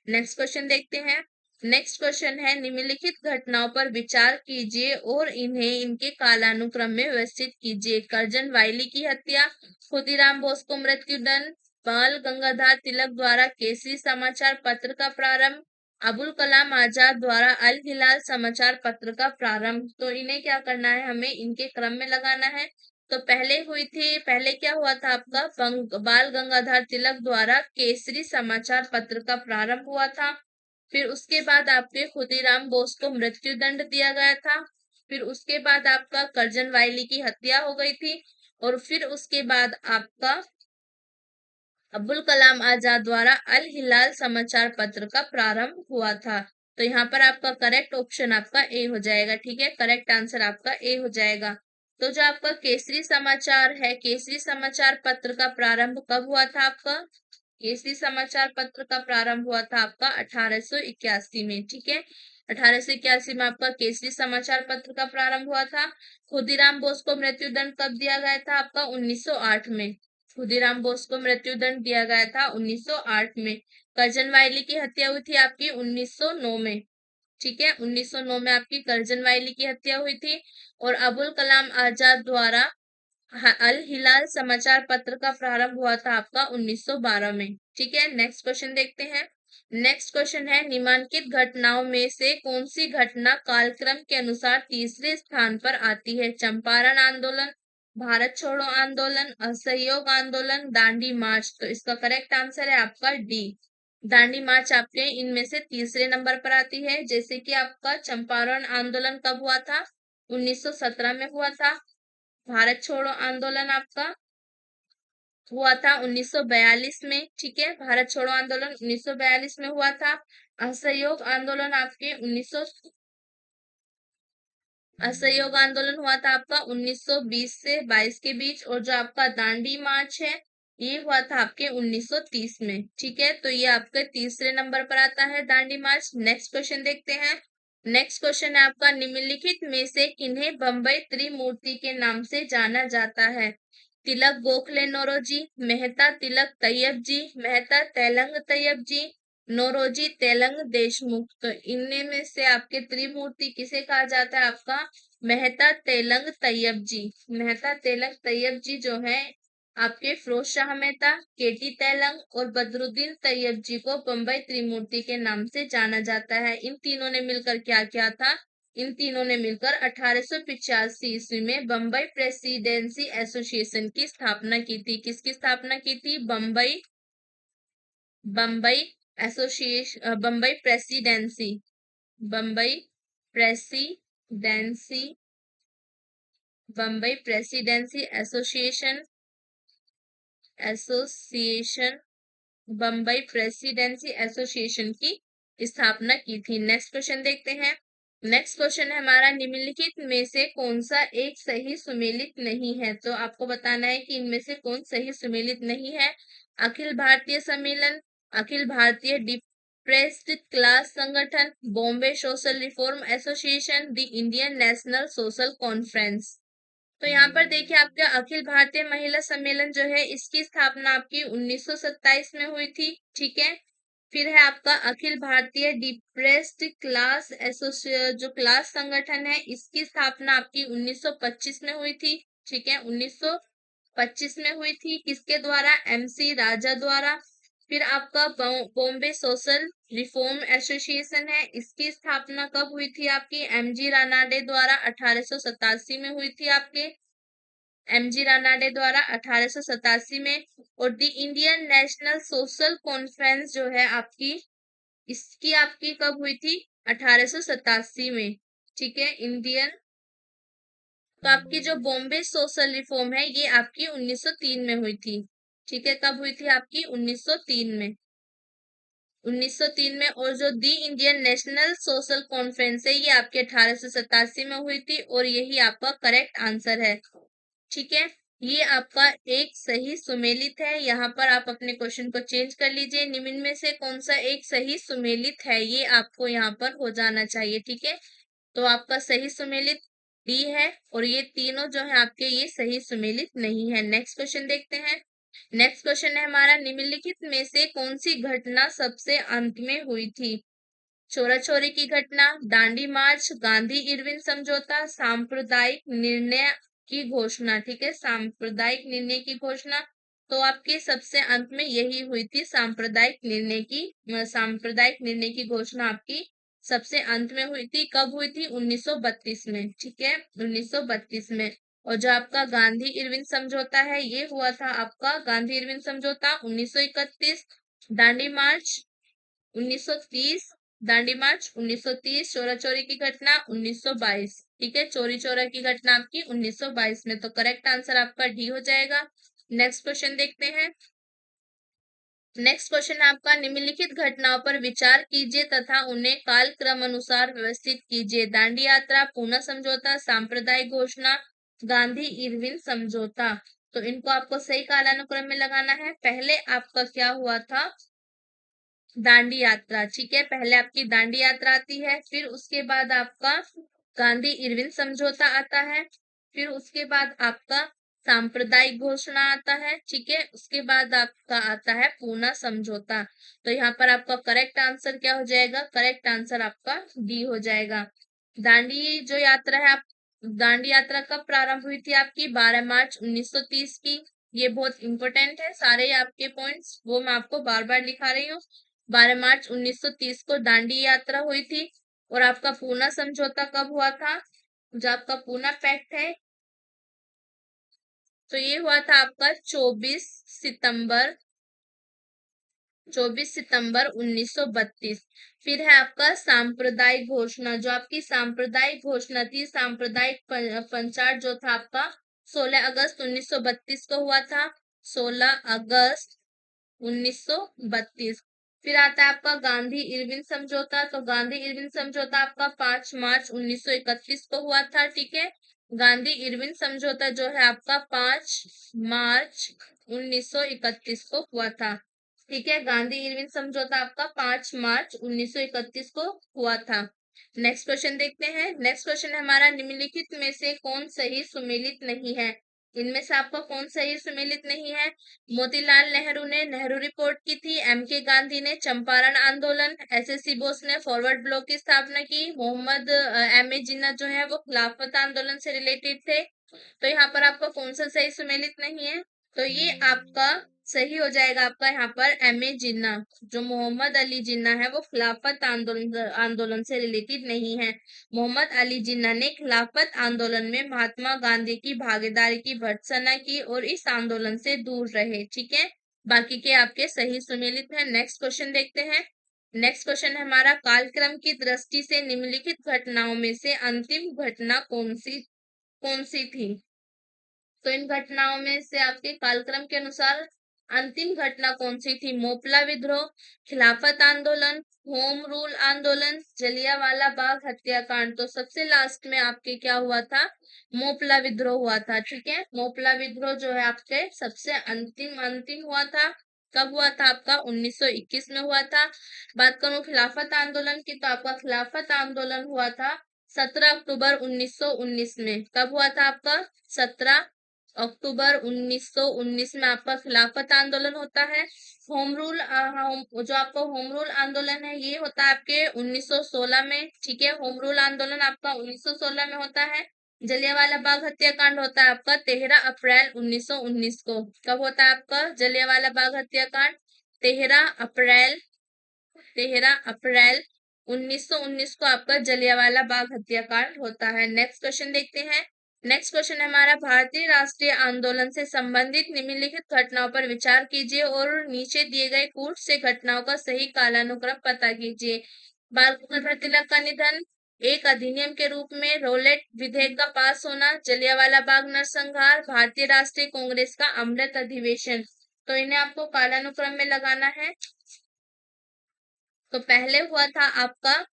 नेक्स्ट क्वेश्चन देखते हैं। नेक्स्ट क्वेश्चन है, निम्नलिखित घटनाओं पर विचार कीजिए और इन्हें इनके कालानुक्रम में व्यवस्थित कीजिए। कर्जन वाइली की हत्या, खुदीराम बोस को मृत्युदंड, बाल गंगाधर तिलक द्वारा केसरी समाचार पत्र का प्रारंभ, अबुल कलाम आजाद द्वारा अल हिलाल समाचार पत्र का प्रारंभ। तो इन्हें क्या करना है? हमें इनके क्रम में लगाना है। तो पहले हुई थी, पहले क्या हुआ था आपका? बाल गंगाधर तिलक द्वारा केसरी समाचार पत्र का प्रारंभ हुआ था। फिर उसके बाद आपके खुदीराम बोस को मृत्युदंड दिया गया था। फिर उसके बाद आपका कर्जन वाइली की हत्या हो गई थी। और फिर उसके बाद आपका अब्दुल कलाम आजाद द्वारा अल हिलाल समाचार पत्र का प्रारंभ हुआ था। तो यहाँ पर आपका करेक्ट ऑप्शन आपका ए हो जाएगा। ठीक है, करेक्ट आंसर आपका ए हो जाएगा। तो जो आपका केसरी समाचार है, केसरी समाचार पत्र का प्रारंभ कब हुआ था आपका? केसरी समाचार पत्र का प्रारंभ हुआ था आपका 1881 में। ठीक है, 1881 में आपका केसरी समाचार पत्र का प्रारंभ हुआ था। खुदीराम बोस को मृत्युदंड कब दिया गया था आपका? 1908 में। खुदीराम बोस को मृत्युदंड दिया गया था 1908 में। करजन वायली की हत्या हुई थी आपकी 1909 में। ठीक है, 1909 में आपकी करजन वायली की हत्या हुई थी। और अबुल कलाम आजाद द्वारा अल हिलाल समाचार पत्र का प्रारंभ हुआ था आपका 1912 में। ठीक है, नेक्स्ट क्वेश्चन देखते हैं। नेक्स्ट क्वेश्चन है, निम्नलिखित घटनाओं में से कौन सी घटना कालक्रम के अनुसार तीसरे स्थान पर आती है? चंपारण आंदोलन, भारत छोड़ो आंदोलन, असहयोग आंदोलन, दांडी मार्च। तो इसका करेक्ट आंसर है आपका डी, दांडी मार्च आपके इनमें से तीसरे नंबर पर आती है। जैसे कि आपका चंपारण आंदोलन कब हुआ था? 1917 में हुआ था। भारत छोड़ो आंदोलन आपका हुआ था 1942 में। ठीक है, भारत छोड़ो आंदोलन 1942 में हुआ था। असहयोग आंदोलन आपके असहयोग आंदोलन हुआ था आपका 1920 से 22 के बीच। और जो आपका दांडी मार्च है ये हुआ था आपके 1930 में। ठीक है, तो ये आपके तीसरे नंबर पर आता है दांडी मार्च। नेक्स्ट क्वेश्चन देखते हैं। नेक्स्ट क्वेश्चन है आपका, निम्नलिखित में से किन्हें बंबई त्रिमूर्ति के नाम से जाना जाता है? तिलक गोखले नौरोजी, मेहता तिलक तैयब जी, मेहता तेलंग तैयब जी, नौरोजी तेलंग देशमुख। तो इनमें में से आपके त्रिमूर्ति किसे कहा जाता है आपका? मेहता तेलंग तैयब जी। मेहता तेलंग तैयब जी जो है आपके फिरोज शाह मेहता, केटी तेलंग और बदरुद्दीन तैयब जी को बंबई त्रिमूर्ति के नाम से जाना जाता है। इन तीनों ने मिलकर क्या किया था? इन तीनों ने मिलकर 1885 ईस्वी में बंबई प्रेसिडेंसी एसोसिएशन की स्थापना की थी। किसकी स्थापना की थी? Bambai Bambai association, Bambai presidency, Bambai presidency, Bambai presidency association, association Bambai presidency association की स्थापना की थी। नेक्स्ट क्वेश्चन देखते हैं। नेक्स्ट क्वेश्चन है हमारा, निम्नलिखित में से कौन सा एक सही सुमेलित नहीं है? तो आपको बताना है कि इनमें से कौन सही सुमेलित नहीं है। अखिल भारतीय सम्मेलन, अखिल भारतीय डिप्रेस्ड क्लास संगठन, Bombay social reform association, the Indian national social conference. तो यहाँ पर देखिए आपका अखिल भारतीय महिला सम्मेलन जो है इसकी स्थापना आपकी 1927 में हुई थी। ठीक है, फिर है आपका अखिल भारतीय डिप्रेस्ड क्लास जो क्लास संगठन है इसकी स्थापना आपकी 1925 में हुई थी। ठीक है, 1925 में हुई थी। किसके द्वारा? एमसी राजा द्वारा। फिर आपका बॉम्बे सोशल रिफॉर्म एसोसिएशन है, इसकी स्थापना कब हुई थी आपकी? एमजी रानाडे द्वारा 1887 में हुई थी आपके, एमजी रानाडे द्वारा 1887 में। और the Indian national social conference जो है आपकी, इसकी आपकी कब हुई थी? 1887 में। ठीक है, इंडियन, तो आपकी जो बॉम्बे सोशल रिफॉर्म है ये आपकी 1903 में हुई थी। ठीक है, कब हुई थी आपकी? 1903 में, 1903 में। और जो दी इंडियन नेशनल सोशल कॉन्फ्रेंस है ये आपके 1887 में हुई थी और यही आपका करेक्ट आंसर है। ठीक है, ये आपका एक सही सुमेलित है। यहाँ पर आप अपने क्वेश्चन को चेंज कर लीजिए। निम्न में से कौन सा एक सही सुमेलित है ये आपको यहाँ पर हो जाना चाहिए। ठीक है, तो आपका सही सुमेलित डी है और ये तीनों जो है आपके ये सही सुमेलित नहीं है। नेक्स्ट क्वेश्चन देखते हैं। नेक्स्ट क्वेश्चन है हमारा, निम्नलिखित में से कौन सी घटना सबसे अंत में हुई थी? चोरा चोरी की घटना, दांडी मार्च, गांधी इरविन समझौता, सांप्रदायिक निर्णय की घोषणा। ठीक है, सांप्रदायिक निर्णय की घोषणा। तो आपके सबसे अंत में यही हुई थी, सांप्रदायिक निर्णय की, सांप्रदायिक निर्णय की घोषणा आपकी सबसे अंत में हुई थी। कब हुई थी? 1932 में। ठीक है, 1932 में। और जो आपका गांधी इरविन समझौता है ये हुआ था आपका, गांधी इरविन समझौता 1931, दांडी मार्च 1930 दांडी मार्च 1930, चोरा चोरी की घटना 1922। ठीक है, चोरी चोरा की घटना आपकी 1922 में, तो करेक्ट आंसर आपका डी हो जाएगा। नेक्स्ट क्वेश्चन देखते हैं। नेक्स्ट क्वेश्चन आपका, निम्नलिखित घटनाओं पर विचार कीजिए तथा उन्हें कालक्रम अनुसार व्यवस्थित कीजिए। दांडी यात्रा, पूना समझौता, सांप्रदायिक घोषणा, गांधी इरविन समझौता। तो इनको आपको सही कालानुक्रम में लगाना है। पहले आपका क्या हुआ था, दांडी यात्रा। ठीक है, पहले आपकी दांडी यात्रा आती है, फिर उसके बाद आपका गांधी इरविन समझौता आता है, फिर उसके बाद आपका सांप्रदायिक घोषणा आता है। ठीक है, उसके बाद आपका आता है पूना समझौता। तो यहाँ पर आपका करेक्ट आंसर क्या हो जाएगा, करेक्ट आंसर आपका डी हो जाएगा। दांडी जो यात्रा है, आप दांडी यात्रा कब प्रारंभ हुई थी आपकी, 12 मार्च 1930 की। ये बहुत इंपॉर्टेंट है, सारे आपके पॉइंट्स वो मैं आपको बार बार लिखा रही हूँ। 12 मार्च 1930 को दांडी यात्रा हुई थी। और आपका पूना समझौता कब हुआ था, जो आपका पूना पैक्ट है, तो ये हुआ था आपका 24 सितंबर 1932। फिर है आपका सांप्रदायिक घोषणा, जो आपकी सांप्रदायिक घोषणा थी, सांप्रदायिक पंचायत जो था आपका 16 अगस्त 1932 को हुआ था, 16 अगस्त 1932। फिर आता है आपका गांधी इरविन समझौता। तो गांधी इरविन समझौता आपका 5 मार्च 1931 को हुआ था। ठीक है, गांधी इरविन समझौता जो है आपका 5 मार्च 1931 को हुआ था। ठीक है, गांधी इरविन समझौता आपका 5 मार्च 1931 को हुआ था। नेक्स्ट क्वेश्चन देखते हैं। नेक्स्ट क्वेश्चन है हमारा, निम्नलिखित में से कौन सही सुमेलित नहीं है। इनमें से आपका कौन सही सुमेलित नहीं है। मोतीलाल नेहरू ने नेहरू रिपोर्ट की थी, एम के गांधी ने चंपारण आंदोलन, एसएससी बोस ने फॉरवर्ड ब्लॉक की स्थापना की, मोहम्मद एम ए जिन्ना जो है वो खिलाफत आंदोलन से रिलेटेड थे। तो यहाँ पर आपका कौन सा सही सुमेलित नहीं है, तो ये आपका सही हो जाएगा आपका यहाँ पर एम ए जिन्ना। जो मोहम्मद अली जिन्ना है वो खिलाफत आंदोलन से रिलेटेड नहीं है। मोहम्मद अली जिन्ना ने खिलाफत आंदोलन में महात्मा गांधी की भागीदारी की भर्त्सना की और इस आंदोलन से दूर रहे। ठीक है, बाकी के आपके सही सुमेलित हैं। नेक्स्ट क्वेश्चन देखते हैं। नेक्स्ट क्वेश्चन है हमारा, कालक्रम की दृष्टि से निम्नलिखित घटनाओं में से अंतिम घटना कौन सी थी। तो इन घटनाओं में से आपके कालक्रम के अनुसार अंतिम घटना कौन सी थी, मोपला विद्रोह, खिलाफत आंदोलन, होम रूल आंदोलन, जलियांवाला बाग हत्याकांड। तो सबसे लास्ट में आपके क्या हुआ था, मोपला विद्रोह हुआ था। ठीक है, मोपला विद्रोह जो है आपके सबसे अंतिम अंतिम हुआ था। कब हुआ था आपका, 1921 में हुआ था। बात करूं खिलाफत आंदोलन की, तो आपका खिलाफत आंदोलन हुआ था 17 अक्टूबर 1919 में। कब हुआ था आपका, 17 अक्टूबर 1919 में आपका खिलाफत आंदोलन होता है। होम रूल जो आपका होम रूल आंदोलन है ये होता है आपके 1916 में। ठीक है, होम रूल आंदोलन आपका 1916 में होता है। जलियांवाला बाग हत्याकांड होता है आपका 13 अप्रैल 1919 को। कब होता है आपका जलियांवाला बाग हत्याकांड, 13 अप्रैल 1919 को आपका जलियांवाला बाग हत्याकांड होता है। नेक्स्ट क्वेश्चन देखते हैं। नेक्स्ट क्वेश्चन हमारा, भारतीय राष्ट्रीय आंदोलन से संबंधित निम्नलिखित घटनाओं पर विचार कीजिए और नीचे दिए गए कूट से घटनाओं का सही कालानुक्रम पता कीजिए। बाल गंगाधर तिलक का निधन, एक अधिनियम के रूप में रोलेट विधेयक का पास होना, जलियांवाला बाग नरसंहार, भारतीय राष्ट्रीय कांग्रेस का अमृत अधिवेशन। तो इन्हें आपको कालानुक्रम में लगाना है। तो पहले हुआ था आपका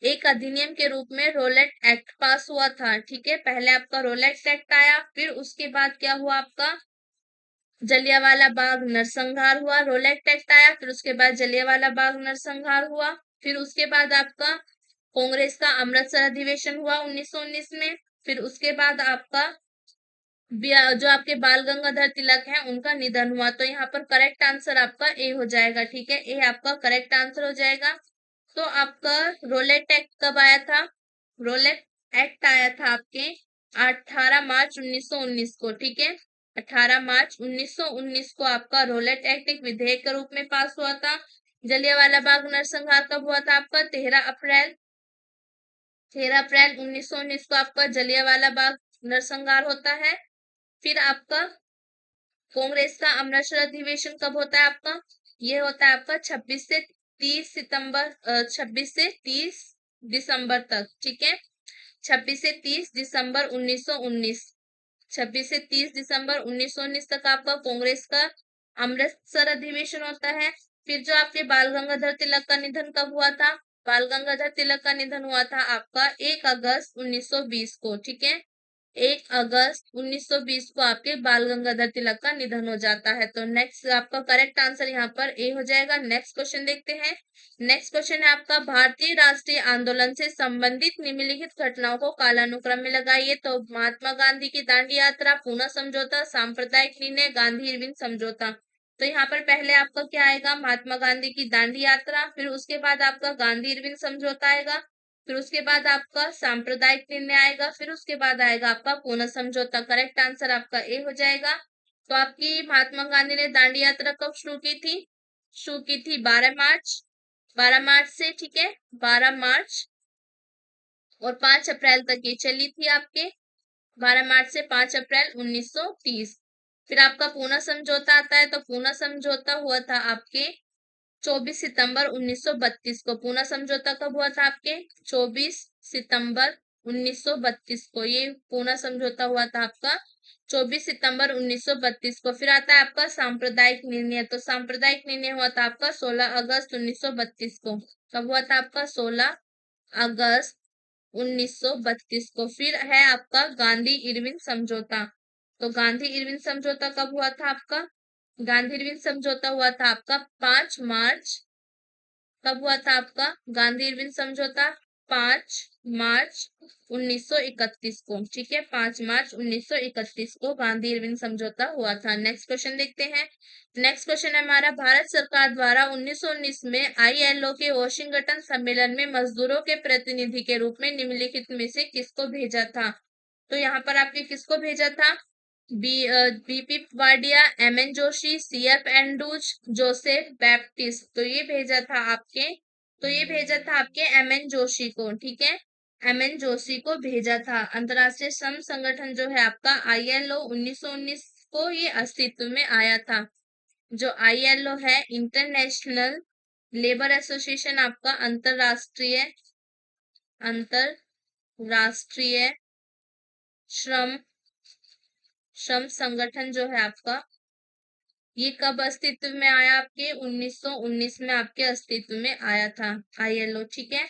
एक अधिनियम के रूप में रोलेट एक्ट पास हुआ था। ठीक है, पहले आपका रोलेट एक्ट आया, फिर उसके बाद क्या हुआ आपका जलियांवाला बाग नरसंहार हुआ। रोलेट एक्ट आया, फिर उसके बाद जलियांवाला बाग नरसंहार हुआ, फिर उसके बाद आपका कांग्रेस का अमृतसर अधिवेशन हुआ 1919 में, फिर उसके बाद आपका जो आपके बाल गंगाधर तिलक हैं उनका निधन हुआ। तो यहाँ पर करेक्ट आंसर आपका ए हो जाएगा। ठीक है, ए आपका करेक्ट आंसर हो जाएगा। तो आपका रोलेट एक्ट कब आया था, रोलेट एक्ट आया था आपके 18 मार्च 1919 को। ठीक है, 18 मार्च 1919 को आपका रोलेट एक्ट एक विधेयक के रूप में पास हुआ था। जलियांवाला बाग नरसंहार कब हुआ था आपका 13 अप्रैल 1919 को आपका जलियांवाला बाग नरसंहार होता है। फिर आपका कांग्रेस का अमृतसर अधिवेशन कब होता है आपका, ये होता है आपका 26 से 26 से 30 दिसंबर तक, ठीक है। 26 से 30 दिसंबर 1919, 26 से 30 दिसंबर 1919 तक आपका कांग्रेस का अमृतसर अधिवेशन होता है। फिर जो आपके बाल गंगाधर तिलक का निधन कब हुआ था? बाल गंगाधर तिलक का निधन हुआ था आपका 1 अगस्त 1920 को, ठीक है। 1 अगस्त 1920 को आपके बाल गंगाधर तिलक का निधन हो जाता है। तो नेक्स्ट आपका करेक्ट आंसर यहाँ पर ए हो जाएगा। नेक्स्ट क्वेश्चन देखते हैं। नेक्स्ट क्वेश्चन है आपका, भारतीय राष्ट्रीय आंदोलन से संबंधित निम्नलिखित घटनाओं को कालानुक्रम में लगाइए। तो महात्मा गांधी की दांडी यात्रा, पूना समझौता, सांप्रदायिक निर्णय, गांधी इरविन समझौता। तो यहाँ पर पहले आपका क्या आएगा? महात्मा गांधी की दांडी यात्रा, फिर उसके बाद आपका गांधी इरविन समझौता आएगा, फिर उसके बाद आपका सांप्रदायिक निर्णय आएगा, फिर उसके बाद आएगा आपका पूना समझौता। करेक्ट आंसर आपका ए हो जाएगा। तो आपकी महात्मा गांधी ने दांडी यात्रा कब शुरू की थी? शुरू की थी 12 मार्च, 12 मार्च से, ठीक है, 12 मार्च और 5 अप्रैल तक ये चली थी आपके, 12 मार्च से 5 अप्रैल 1930। फिर आपका पूना समझौता आता है। तो पूना समझौता हुआ था आपके 24 सितंबर 1932 को। पूना समझौता कब हुआ था आपके? 24 सितंबर 1932 को ये पूना समझौता हुआ था आपका 24 सितंबर 1932 को। फिर आता है आपका सांप्रदायिक निर्णय। तो सांप्रदायिक निर्णय हुआ था आपका 16 अगस्त 1932 को। कब हुआ था आपका? 16 अगस्त 1932 को। फिर है आपका गांधी इरविन समझौता। तो गांधी इरविन समझौता कब हुआ था आपका? गांधी इरविन समझौता हुआ था आपका 5 मार्च। कब हुआ था आपका गांधी इरविन समझौता? 5 मार्च 1931 को, ठीक है, 5 मार्च 1931 को गांधी इरविन समझौता हुआ था। नेक्स्ट क्वेश्चन देखते हैं। नेक्स्ट क्वेश्चन है हमारा, भारत सरकार द्वारा 1919 में आईएलओ के वॉशिंगटन सम्मेलन में मजदूरों के प्रतिनिधि के रूप में निम्नलिखित में से किसको भेजा था? तो यहाँ पर आपने किसको भेजा था? B P Wadia, M N Joshi, C F Andrews, Joseph Baptist. तो ये भेजा था आपके, तो ये भेजा था आपके एमएन जोशी को, ठीक है, एमएन जोशी को भेजा था। अंतरराष्ट्रीय श्रम संगठन जो है आपका आईएलओ 1919 को ये अस्तित्व में आया था। जो आईएलओ है, इंटरनेशनल लेबर एसोसिएशन, आपका अंतरराष्ट्रीय श्रम श्रम संगठन जो है आपका, ये कब अस्तित्व में आया? आपके 1919 में आपके अस्तित्व में आया था आईएलओ, ठीक है।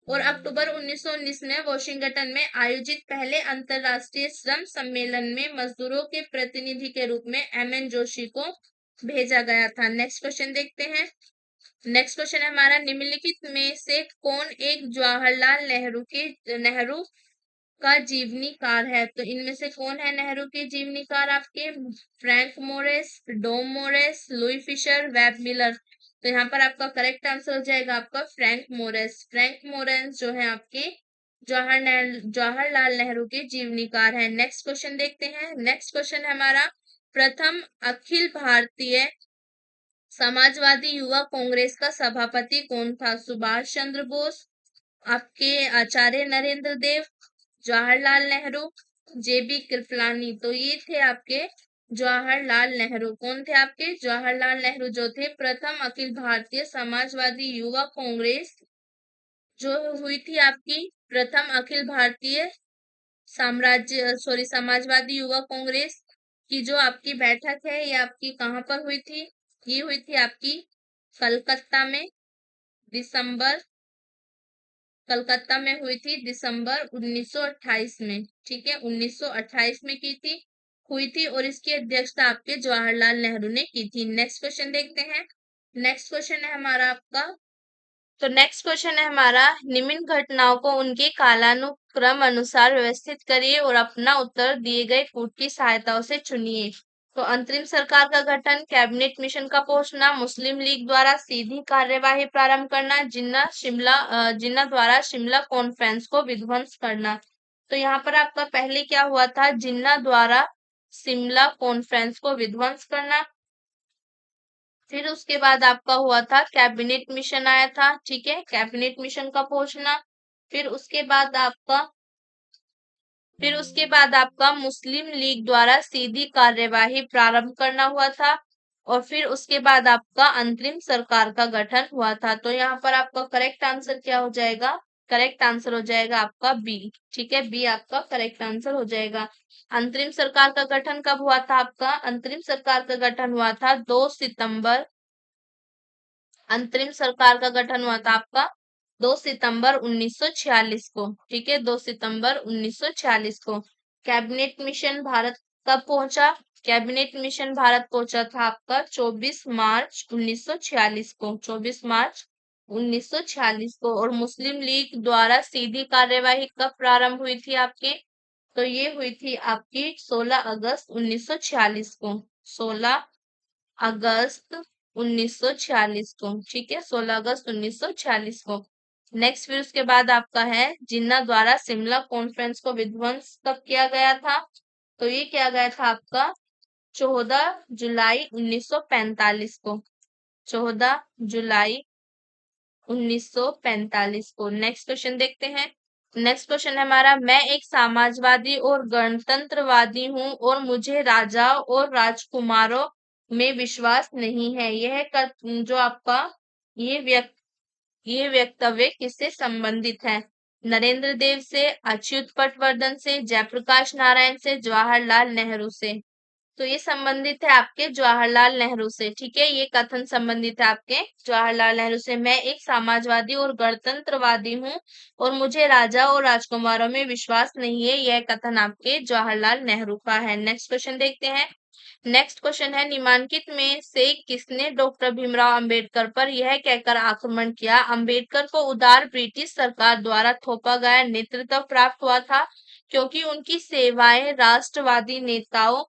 और अक्टूबर 1919 में वॉशिंगटन में आयोजित पहले अंतरराष्ट्रीय श्रम सम्मेलन में मजदूरों के प्रतिनिधि के रूप में एमएन जोशी को भेजा गया था। नेक्स्ट क्वेश्चन देखते हैं। नेक्स्ट क्वेश्चन है हमारा, निम्नलिखित में से कौन एक जवाहरलाल नेहरू का जीवनीकार है? तो इनमें से कौन है नेहरू के जीवनीकार आपके? Frank Moraes, Dom Moraes, Louis Fischer, Webb Miller. तो यहाँ पर आपका करेक्ट आंसर हो जाएगा आपका फ्रैंक मोरेस। फ्रैंक मोरेस जो है आपके जवाहरलाल नेहरू के जीवनीकार है। नेक्स्ट क्वेश्चन देखते हैं। नेक्स्ट क्वेश्चन है हमारा, प्रथम अखिल भारतीय समाजवादी युवा कांग्रेस का सभापति कौन था? सुभाष चंद्र बोस, आपके आचार्य नरेंद्र देव, जवाहरलाल नेहरू, जेबी कृपलानी। तो ये थे आपके जवाहरलाल नेहरू। कौन थे आपके? जवाहरलाल नेहरू जो थे प्रथम अखिल भारतीय समाजवादी युवा कांग्रेस जो हुई थी आपकी, प्रथम अखिल भारतीय समाजवादी युवा कांग्रेस की जो आपकी बैठक है, ये आपकी कहाँ पर हुई थी? ये हुई थी आपकी कलकत्ता में, कलकत्ता में हुई थी दिसंबर 1928 में, ठीक है, 1928 में हुई थी और इसकी अध्यक्षता आपके जवाहरलाल नेहरू ने की थी। नेक्स्ट क्वेश्चन देखते हैं। नेक्स्ट क्वेश्चन है हमारा आपका, तो नेक्स्ट क्वेश्चन है हमारा, निम्न घटनाओं को उनके कालानुक्रम अनुसार व्यवस्थित करिए और अपना उत्तर दिए गए कूट की सहायताओं से चुनिए। तो अंतरिम सरकार का गठन, कैबिनेट मिशन का पोषणा, मुस्लिम लीग द्वारा सीधी कार्यवाही प्रारंभ करना, जिन्ना द्वारा शिमला कॉन्फ्रेंस को विध्वंस करना। तो यहाँ पर आपका पहले क्या हुआ था? जिन्ना द्वारा शिमला कॉन्फ्रेंस को विध्वंस करना। फिर उसके बाद आपका हुआ था कैबिनेट मिशन आया था, ठीक है, कैबिनेट मिशन का घोषणा। फिर उसके बाद आपका मुस्लिम लीग द्वारा सीधी कार्यवाही प्रारंभ करना हुआ था। और फिर उसके बाद आपका अंतरिम सरकार का गठन हुआ था। तो यहाँ पर आपका करेक्ट आंसर क्या हो जाएगा? करेक्ट आंसर हो जाएगा आपका बी। ठीक है, बी आपका करेक्ट आंसर हो जाएगा। अंतरिम सरकार का गठन कब हुआ था आपका? अंतरिम सरकार का गठन हुआ था 2 सितंबर। अंतरिम सरकार का गठन हुआ था आपका 2 सितंबर 1946 को। ठीक है, 2 सितंबर 1946 को। कैबिनेट मिशन भारत कब पहुंचा? कैबिनेट मिशन भारत पहुंचा था आपका 24 मार्च 1946 को। 24 मार्च 1946 को। और मुस्लिम लीग द्वारा सीधी कार्यवाही कब प्रारंभ हुई थी आपके? तो ये हुई थी आपकी 16 अगस्त 1946 को। 16 अगस्त 1946 को। ठीक है, 16 अगस्त 1946 को। नेक्स्ट फिर उसके बाद आपका है जिन्ना द्वारा शिमला कॉन्फ्रेंस को विध्वंस कब किया गया था? तो ये किया गया था आपका 14 जुलाई 1945 को। 14 जुलाई 1945 को। नेक्स्ट क्वेश्चन देखते हैं। नेक्स्ट क्वेश्चन है हमारा, मैं एक समाजवादी और गणतंत्रवादी हूँ और मुझे राजा और राजकुमारों में विश्वास नहीं है। जो आपका ये व्यक्त ये वक्तव्य किससे संबंधित है? नरेंद्र देव से, अच्युत पटवर्धन से, जयप्रकाश नारायण से, जवाहरलाल नेहरू से। तो ये संबंधित है आपके जवाहरलाल नेहरू से। ठीक है, ये कथन संबंधित है आपके जवाहरलाल नेहरू से। मैं एक समाजवादी और गणतंत्रवादी हूँ और मुझे राजा और राजकुमारों में विश्वास नहीं है। यह कथन आपके जवाहरलाल नेहरू का है। नेक्स्ट क्वेश्चन देखते हैं। नेक्स्ट क्वेश्चन है, निम्नलिखित में से किसने डॉक्टर भीमराव अंबेडकर पर यह कहकर आक्रमण किया? अंबेडकर को उदार ब्रिटिश सरकार द्वारा थोपा गया नेतृत्व प्राप्त हुआ था क्योंकि उनकी सेवाएं राष्ट्रवादी नेताओं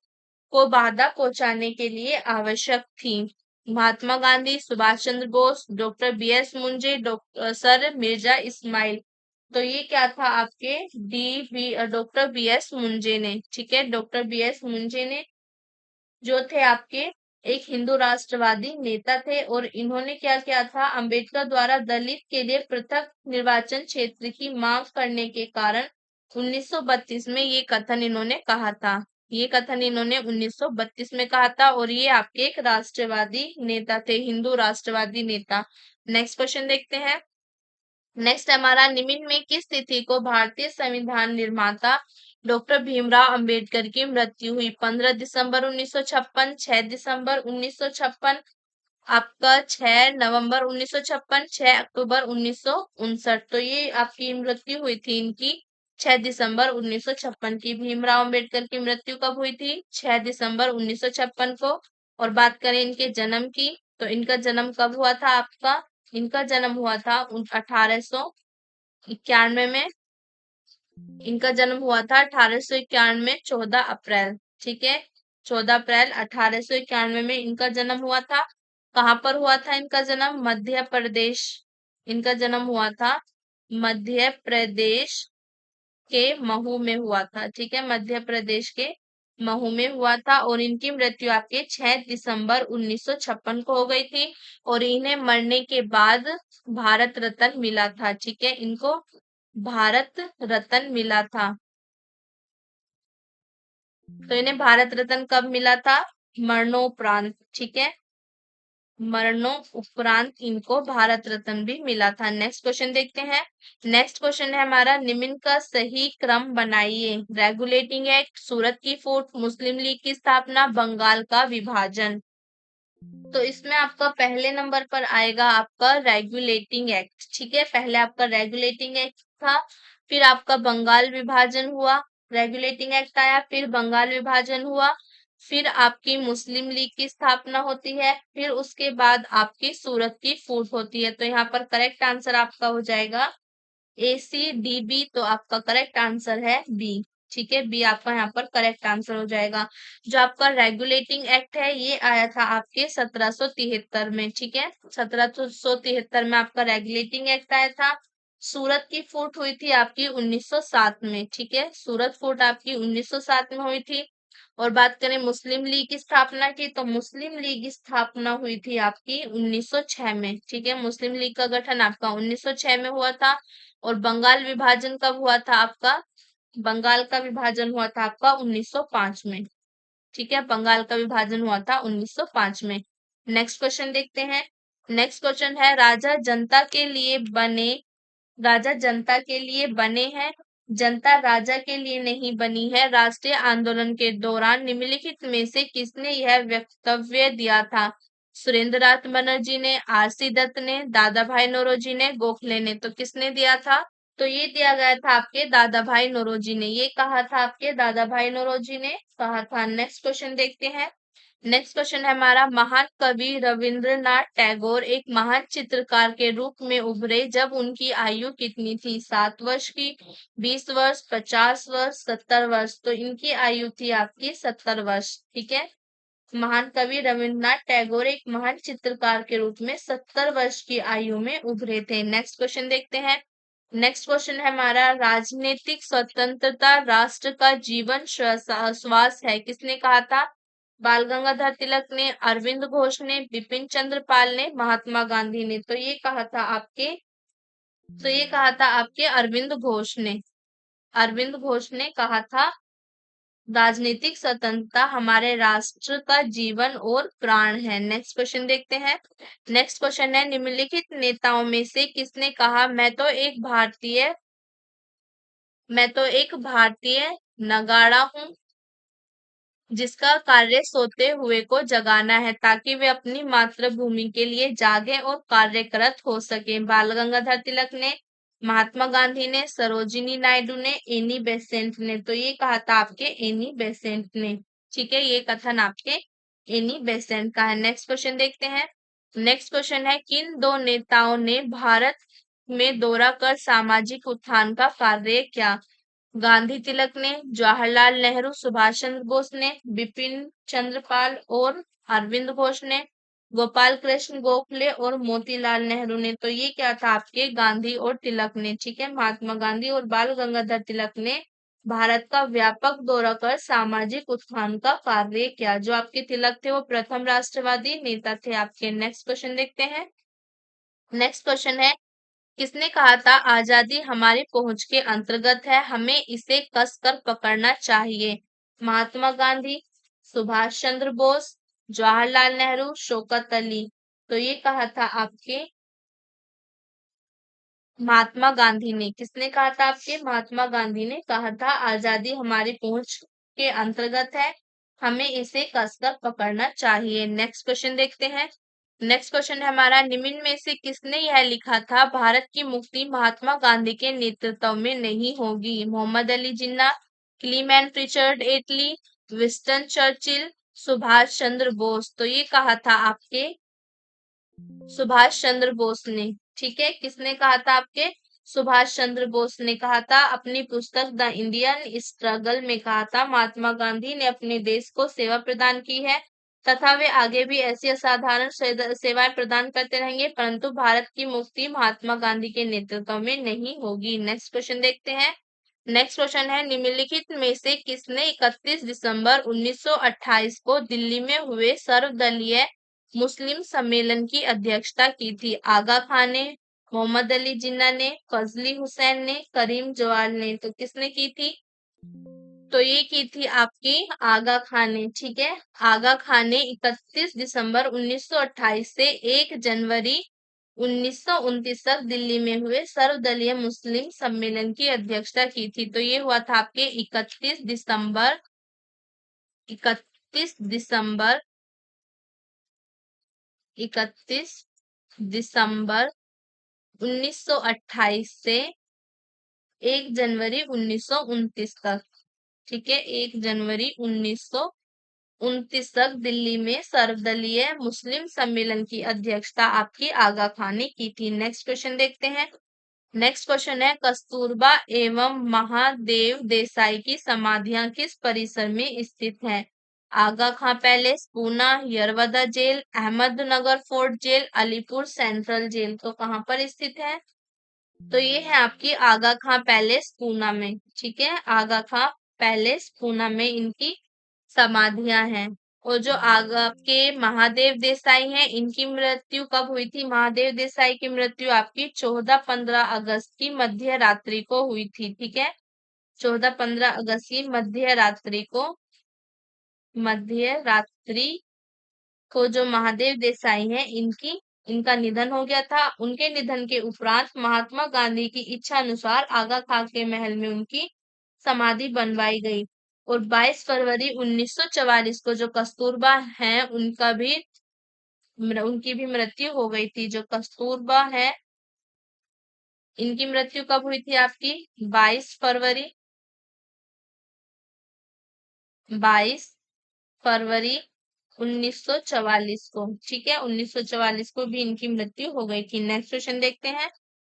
को बाधा पहुंचाने के लिए आवश्यक थी। Mahatma Gandhi, Subhash Chandra Bose, doctor BS. Moonje, doctor sir Mirza Ismail. तो ये क्या था आपके डॉक्टर बी.एस. मुंजे ने। ठीक है, डॉक्टर बी.एस. मुंजे ने जो थे आपके एक हिंदू राष्ट्रवादी नेता थे और इन्होंने क्या किया था? अंबेडकर द्वारा दलित के लिए पृथक निर्वाचन क्षेत्र की मांग करने के कारण 1932 में ये कथन इन्होंने कहा था। ये कथन इन्होंने 1932 में कहा था और ये आपके एक राष्ट्रवादी नेता थे, हिंदू राष्ट्रवादी नेता। नेक्स्ट क्वेश्चन देखते हैं। नेक्स्ट हमारा, निम्न में किस तिथि को भारतीय संविधान निर्माता डॉक्टर भीमराव अंबेडकर की मृत्यु हुई? 15 दिसंबर 1956, 6 दिसंबर 1956, आपका 6 नवंबर 1956, 6 अक्टूबर 1959। तो ये आपकी मृत्यु हुई थी इनकी 6 दिसंबर 1956 की। भीमराव अंबेडकर की मृत्यु कब हुई थी? 6 दिसंबर 1956 को। और बात करें इनके जन्म की, तो इनका जन्म कब हुआ था आपका? इनका जन्म हुआ था 1891 में। इनका जन्म हुआ था 1891 में 14 अप्रैल। ठीक है, 14 अप्रैल 1891 में इनका जन्म हुआ था। कहाँ पर हुआ था इनका जन्म? मध्य प्रदेश। इनका जन्म हुआ था मध्य प्रदेश के महू में हुआ था। ठीक है, मध्य प्रदेश के महू में हुआ था और इनकी मृत्यु आपके 6 दिसंबर 1956 को हो गई थी और इन्हें मरने के बाद भारत रत्न मिला था। ठीक है, इनको भारत रत्न मिला था। तो इन्हें भारत रत्न कब मिला था? मरणोपरांत। ठीक है, मरणोपरांत इनको भारत रत्न भी मिला था। नेक्स्ट क्वेश्चन देखते हैं। नेक्स्ट क्वेश्चन है हमारा, निम्न का सही क्रम बनाइए। रेगुलेटिंग एक्ट, सूरत की फूट, मुस्लिम लीग की स्थापना, बंगाल का विभाजन। तो इसमें आपका पहले नंबर पर आएगा आपका रेगुलेटिंग एक्ट। ठीक है, पहले आपका रेगुलेटिंग एक्ट था, फिर आपका बंगाल विभाजन हुआ। रेगुलेटिंग एक्ट आया, फिर बंगाल विभाजन हुआ, फिर आपकी मुस्लिम लीग की स्थापना होती है, फिर उसके बाद आपकी सूरत की फूट होती है। तो यहाँ पर करेक्ट आंसर आपका हो जाएगा ACDB। तो आपका करेक्ट आंसर है बी। ठीक है, बी आपका यहाँ पर करेक्ट आंसर हो जाएगा। जो आपका रेगुलेटिंग एक्ट है ये आया था आपके 1773 में। ठीक है, 1773 में आपका रेगुलेटिंग एक्ट आया था। सूरत की फूट हुई थी आपकी 1907 में। ठीक है, सूरत फूट आपकी 1907 में हुई थी। और बात करें मुस्लिम लीग की स्थापना की, तो मुस्लिम लीग की स्थापना हुई थी आपकी 1906 में। ठीक है, मुस्लिम लीग का गठन आपका 1906 में हुआ था। और बंगाल विभाजन कब हुआ था आपका? बंगाल का विभाजन हुआ था आपका 1905 में। ठीक है, बंगाल का विभाजन हुआ था 1905 में। नेक्स्ट क्वेश्चन देखते हैं। नेक्स्ट क्वेश्चन है राजा जनता के लिए बने हैं, जनता राजा के लिए नहीं बनी है। राष्ट्रीय आंदोलन के दौरान निम्नलिखित में से किसने यह वक्तव्य दिया था? सुरेंद्रनाथ बनर्जी ने, आरसी दत्त ने, दादा भाई नौरोजी ने, गोखले ने। तो किसने दिया था? तो ये दिया गया था आपके दादा भाई नौरोजी ने। ये कहा था आपके दादा भाई नौरोजी ने कहा था। नेक्स्ट क्वेश्चन देखते हैं। नेक्स्ट क्वेश्चन है हमारा, महान कवि रविंद्रनाथ टैगोर एक महान चित्रकार के रूप में उभरे जब उनकी आयु कितनी थी? 7 वर्ष की, 20 वर्ष, 50 वर्ष, 70 वर्ष। तो इनकी आयु थी आपकी 70 वर्ष। ठीक है। महान कवि रविंद्रनाथ टैगोर एक महान चित्रकार के रूप में 70 वर्ष की आयु में उभरे थे। नेक्स्ट क्वेश्चन देखते हैं। नेक्स्ट क्वेश्चन है हमारा, राजनीतिक स्वतंत्रता राष्ट्र का जीवन श्वास है, किसने कहा था? बाल गंगाधर तिलक ने, अरविंद घोष ने, बिपिन चंद्र पाल ने, महात्मा गांधी ने। तो ये कहा था आपके अरविंद घोष ने। अरविंद घोष ने कहा था राजनीतिक स्वतंत्रता हमारे राष्ट्र का जीवन और प्राण है। नेक्स्ट क्वेश्चन देखते हैं। नेक्स्ट क्वेश्चन है, निम्नलिखित नेताओं में से किसने कहा मैं तो एक भारतीय नगाड़ा हूं जिसका कार्य सोते हुए को जगाना है ताकि वे अपनी मातृभूमि के लिए जागे और कार्यरत हो सके। बाल गंगाधर तिलक ने, महात्मा गांधी ने, सरोजिनी नायडू ने, एनी बेसेंट ने। तो ये कहा था आपके एनी बेसेंट ने। ठीक है, ये कथन आपके एनी बेसेंट का है। नेक्स्ट क्वेश्चन देखते हैं। नेक्स्ट क्वेश्चन है, किन दो नेताओं ने भारत में दौरा कर सामाजिक उत्थान का कार्य किया? गांधी तिलक ने, जवाहरलाल नेहरू, सुभाष चंद्र बोस ने, बिपिन चंद्रपाल और अरविंद घोष ने, गोपाल कृष्ण गोखले और मोतीलाल नेहरू ने। तो ये क्या था आपके गांधी और तिलक ने। ठीक है, महात्मा गांधी और बाल गंगाधर तिलक ने भारत का व्यापक दौरा कर सामाजिक उत्थान का कार्य किया। जो आपके तिलक थे वो प्रथम राष्ट्रवादी नेता थे आपके। नेक्स्ट क्वेश्चन देखते हैं। नेक्स्ट क्वेश्चन है, किसने कहा था आजादी हमारी पहुंच के अंतर्गत है, हमें इसे कसकर पकड़ना चाहिए? महात्मा गांधी, सुभाष चंद्र बोस, जवाहरलाल नेहरू, शौकत अली। तो ये कहा था आपके महात्मा गांधी ने। किसने कहा था आपके? महात्मा गांधी ने कहा था आजादी हमारी पहुंच के अंतर्गत है, हमें इसे कसकर पकड़ना चाहिए। नेक्स्ट क्वेश्चन देखते हैं। नेक्स्ट क्वेश्चन है हमारा, निम्न में से किसने यह लिखा था भारत की मुक्ति महात्मा गांधी के नेतृत्व में नहीं होगी? मोहम्मद अली जिन्ना, क्लीमेंट रिचर्ड एटली, विंस्टन चर्चिल, सुभाष चंद्र बोस। तो ये कहा था आपके सुभाष चंद्र बोस ने। ठीक है, किसने कहा था आपके? सुभाष चंद्र बोस ने कहा था। अपनी पुस्तक द इंडियन स्ट्रगल में कहा था महात्मा गांधी ने अपने देश को सेवा प्रदान की है तथा वे आगे भी ऐसी असाधारण सेवाएं प्रदान करते रहेंगे, परंतु भारत की मुक्ति महात्मा गांधी के नेतृत्व में नहीं होगी। नेक्स्ट क्वेश्चन देखते हैं। नेक्स्ट क्वेश्चन है, निम्नलिखित में से किसने 31 दिसंबर 1928 को दिल्ली में हुए सर्वदलीय मुस्लिम सम्मेलन की अध्यक्षता की थी? आगा खान ने, मोहम्मद अली जिन्ना ने, फजली हुसैन ने, करीम जवाल ने। तो किसने की थी? तो ये की थी आपकी आगा खान ने। ठीक है, आगा खान ने 31 दिसंबर 1928 से 1 जनवरी 1929 तक दिल्ली में हुए सर्वदलीय मुस्लिम सम्मेलन की अध्यक्षता की थी। तो ये हुआ था आपके 31 दिसंबर 31 दिसंबर 31 दिसंबर 1928 से 1 जनवरी 1929 तक। ठीक है, 1 जनवरी 1929 तक दिल्ली में सर्वदलीय मुस्लिम सम्मेलन की अध्यक्षता आपकी आगा खान ने की थी। नेक्स्ट क्वेश्चन देखते हैं। नेक्स्ट क्वेश्चन है, कस्तूरबा एवं महादेव देसाई की समाधियां किस परिसर में स्थित हैं? Aga Khan palace, Poona, Yerwada jail, Ahmednagar fort jail, Alipore central jail. तो कहाँ पर स्थित है? तो ये है आपकी आगा खां पैलेस पूना में। ठीक है, आगा खां पैलेस पूना में इनकी समाधियां हैं। और जो आगा के महादेव देसाई हैं, इनकी मृत्यु कब हुई थी? महादेव देसाई की मृत्यु आपकी 14-15 अगस्त की मध्य रात्रि को हुई थी। ठीक है, 14-15 अगस्त की मध्य रात्रि को जो महादेव देसाई हैं इनका निधन हो गया था। उनके निधन के उपरांत महात्मा गांधी की इच्छा अनुसार आगा खां के महल में उनकी समाधि बनवाई गई। और 22 फरवरी 1944 को जो कस्तूरबा हैं उनकी भी मृत्यु हो गई थी। जो कस्तूरबा है इनकी मृत्यु कब हुई थी आपकी? 22 फरवरी 22 फरवरी 1944 को। ठीक है, 1944 को भी इनकी मृत्यु हो गई थी। नेक्स्ट क्वेश्चन देखते हैं।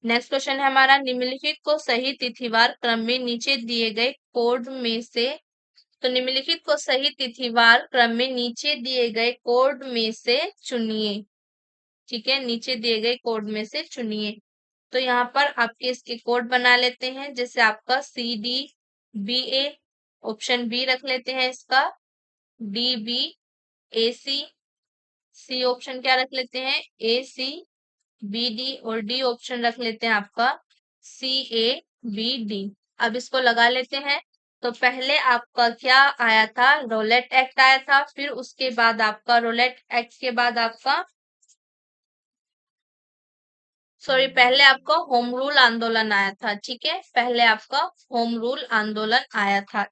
नेक्स्ट क्वेश्चन है हमारा, निम्नलिखित को सही तिथिवार क्रम में नीचे दिए गए कोड में से, तो निम्नलिखित को सही तिथिवार क्रम में नीचे दिए गए कोड में से चुनिए। ठीक है, नीचे दिए गए कोड में से चुनिए। तो यहाँ पर आपके इसके कोड बना लेते हैं। जैसे आपका CDBA, ऑप्शन बी रख लेते हैं इसका DBAC, सी ऑप्शन क्या रख लेते हैं ACBD, और डी ऑप्शन रख लेते हैं आपका CABD। अब इसको लगा लेते हैं। तो पहले आपका क्या आया था? रोलेट एक्ट आया था। फिर उसके बाद आपका रोलेट एक्ट के बाद आपका पहले आपका होम रूल आंदोलन आया था। ठीक है, पहले आपका होम रूल आंदोलन आया था।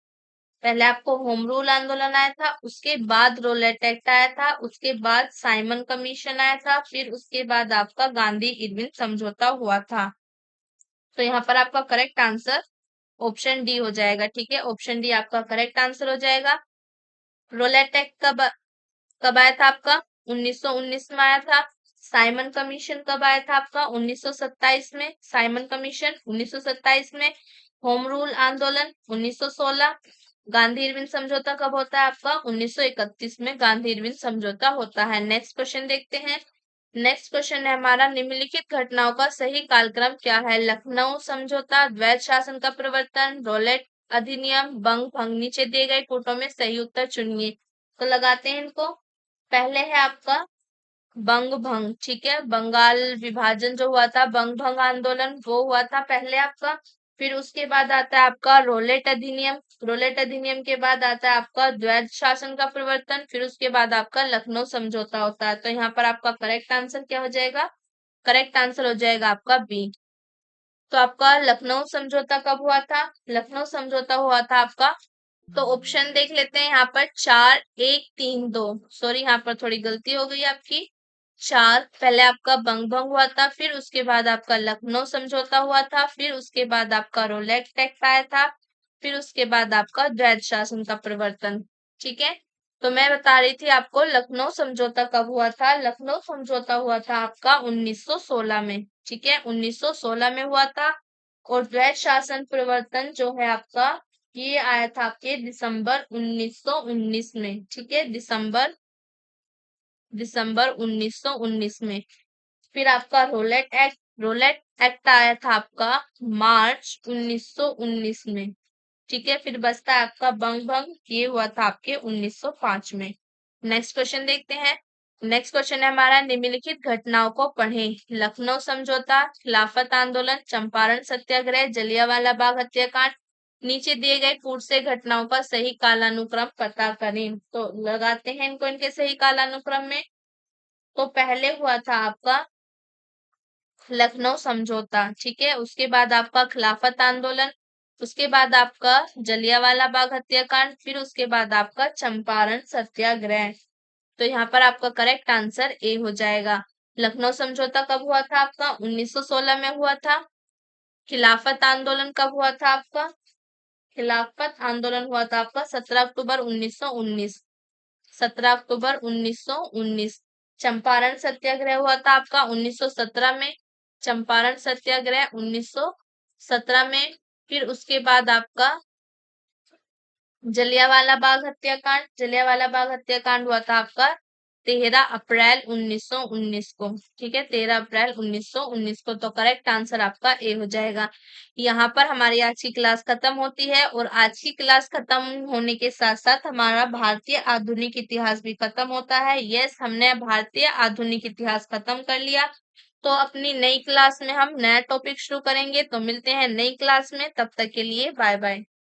पहले आपको होम रूल आंदोलन आया था, उसके बाद रोलेट एक्ट आया था, उसके बाद साइमन कमीशन आया था, फिर उसके बाद आपका गांधी इरविन समझौता हुआ था। तो यहाँ पर आपका करेक्ट आंसर ऑप्शन डी हो जाएगा। ठीक है, ऑप्शन डी आपका करेक्ट आंसर हो जाएगा। रोलेट एक्ट कब आया था आपका? 1919 में आया था। साइमन कमीशन कब आया था आपका? 1927 में। साइमन कमीशन 1927 में। होम रूल आंदोलन 1916। गांधी इरविन समझौता कब होता है आपका? 1931 में गांधी इरविन समझौता होता है। नेक्स्ट क्वेश्चन देखते हैं। नेक्स्ट क्वेश्चन है हमारा, निम्नलिखित घटनाओं का सही कालक्रम क्या है? लखनऊ समझौता, द्वैध शासन का प्रवर्तन, रोलेट अधिनियम, बंग भंग। नीचे दिए गए कोटों में सही उत्तर चुनिए। तो लगाते हैं इनको। पहले है आपका बंग भंग। ठीक है, बंगाल विभाजन जो हुआ था, बंग भंग आंदोलन, वो हुआ था पहले आपका। फिर उसके बाद आता है आपका रोलेट अधिनियम। रोलेट अधिनियम के बाद आता है आपका द्वैध शासन का प्रवर्तन। फिर उसके बाद आपका लखनऊ समझौता होता है। तो यहाँ पर आपका करेक्ट आंसर क्या हो जाएगा? करेक्ट आंसर हो जाएगा आपका बी। तो आपका लखनऊ समझौता कब हुआ था? लखनऊ समझौता हुआ था आपका, तो ऑप्शन देख लेते हैं यहाँ पर 4-1-3-2। सॉरी, यहाँ पर थोड़ी गलती हो गई आपकी। 4 पहले आपका बंग भंग हुआ था, फिर उसके बाद आपका लखनऊ समझौता हुआ था, फिर उसके बाद आपका रोलेट एक्ट आया था, फिर उसके बाद आपका द्वैध शासन का प्रवर्तन। ठीक है, तो मैं बता रही थी आपको लखनऊ समझौता कब हुआ था। लखनऊ समझौता हुआ था आपका 1916 में। ठीक है, 1916 में हुआ था। और द्वैध शासन प्रवर्तन जो है आपका, ये आया था आपके दिसंबर 1919 में। ठीक है, दिसंबर 1919 में। फिर आपका रोलेट एक्ट आया था आपका मार्च 1919 में। ठीक है, फिर बचता है आपका बंग भंग, ये हुआ था आपके 1905 में। नेक्स्ट क्वेश्चन देखते हैं। नेक्स्ट क्वेश्चन है हमारा, निम्नलिखित घटनाओं को पढ़ें। लखनऊ समझौता, खिलाफत आंदोलन, चंपारण सत्याग्रह, जलियांवाला बाग हत्याकांड। नीचे दिए गए पूर्व से घटनाओं का सही कालानुक्रम पता करें। तो लगाते हैं इनको इनके सही कालानुक्रम में। तो पहले हुआ था आपका लखनऊ समझौता। ठीक है, उसके बाद आपका खिलाफत आंदोलन, उसके बाद आपका जलियांवाला बाग हत्याकांड, फिर उसके बाद आपका चंपारण सत्याग्रह। तो यहाँ पर आपका करेक्ट आंसर ए हो जाएगा। लखनऊ समझौता कब हुआ था आपका? 1916 में हुआ था। खिलाफत आंदोलन कब हुआ था आपका? खिलाफत आंदोलन हुआ था आपका 17 अक्टूबर 1919। 17 अक्टूबर 1919। चंपारण सत्याग्रह हुआ था आपका 1917 में। चंपारण सत्याग्रह 1917 में। फिर उसके बाद आपका जलियांवाला बाग हत्याकांड हुआ था आपका 13 अप्रैल 1919 को। ठीक है, 13 अप्रैल 1919 को। तो करेक्ट आंसर आपका ए हो जाएगा। यहाँ पर हमारी आज की क्लास खत्म होती है, और आज की क्लास खत्म होने के साथ साथ हमारा भारतीय आधुनिक इतिहास भी खत्म होता है। यस, हमने भारतीय आधुनिक इतिहास खत्म कर लिया। तो अपनी नई क्लास में हम नया टॉपिक शुरू करेंगे। तो मिलते हैं नई क्लास में, तब तक के लिए बाय बाय।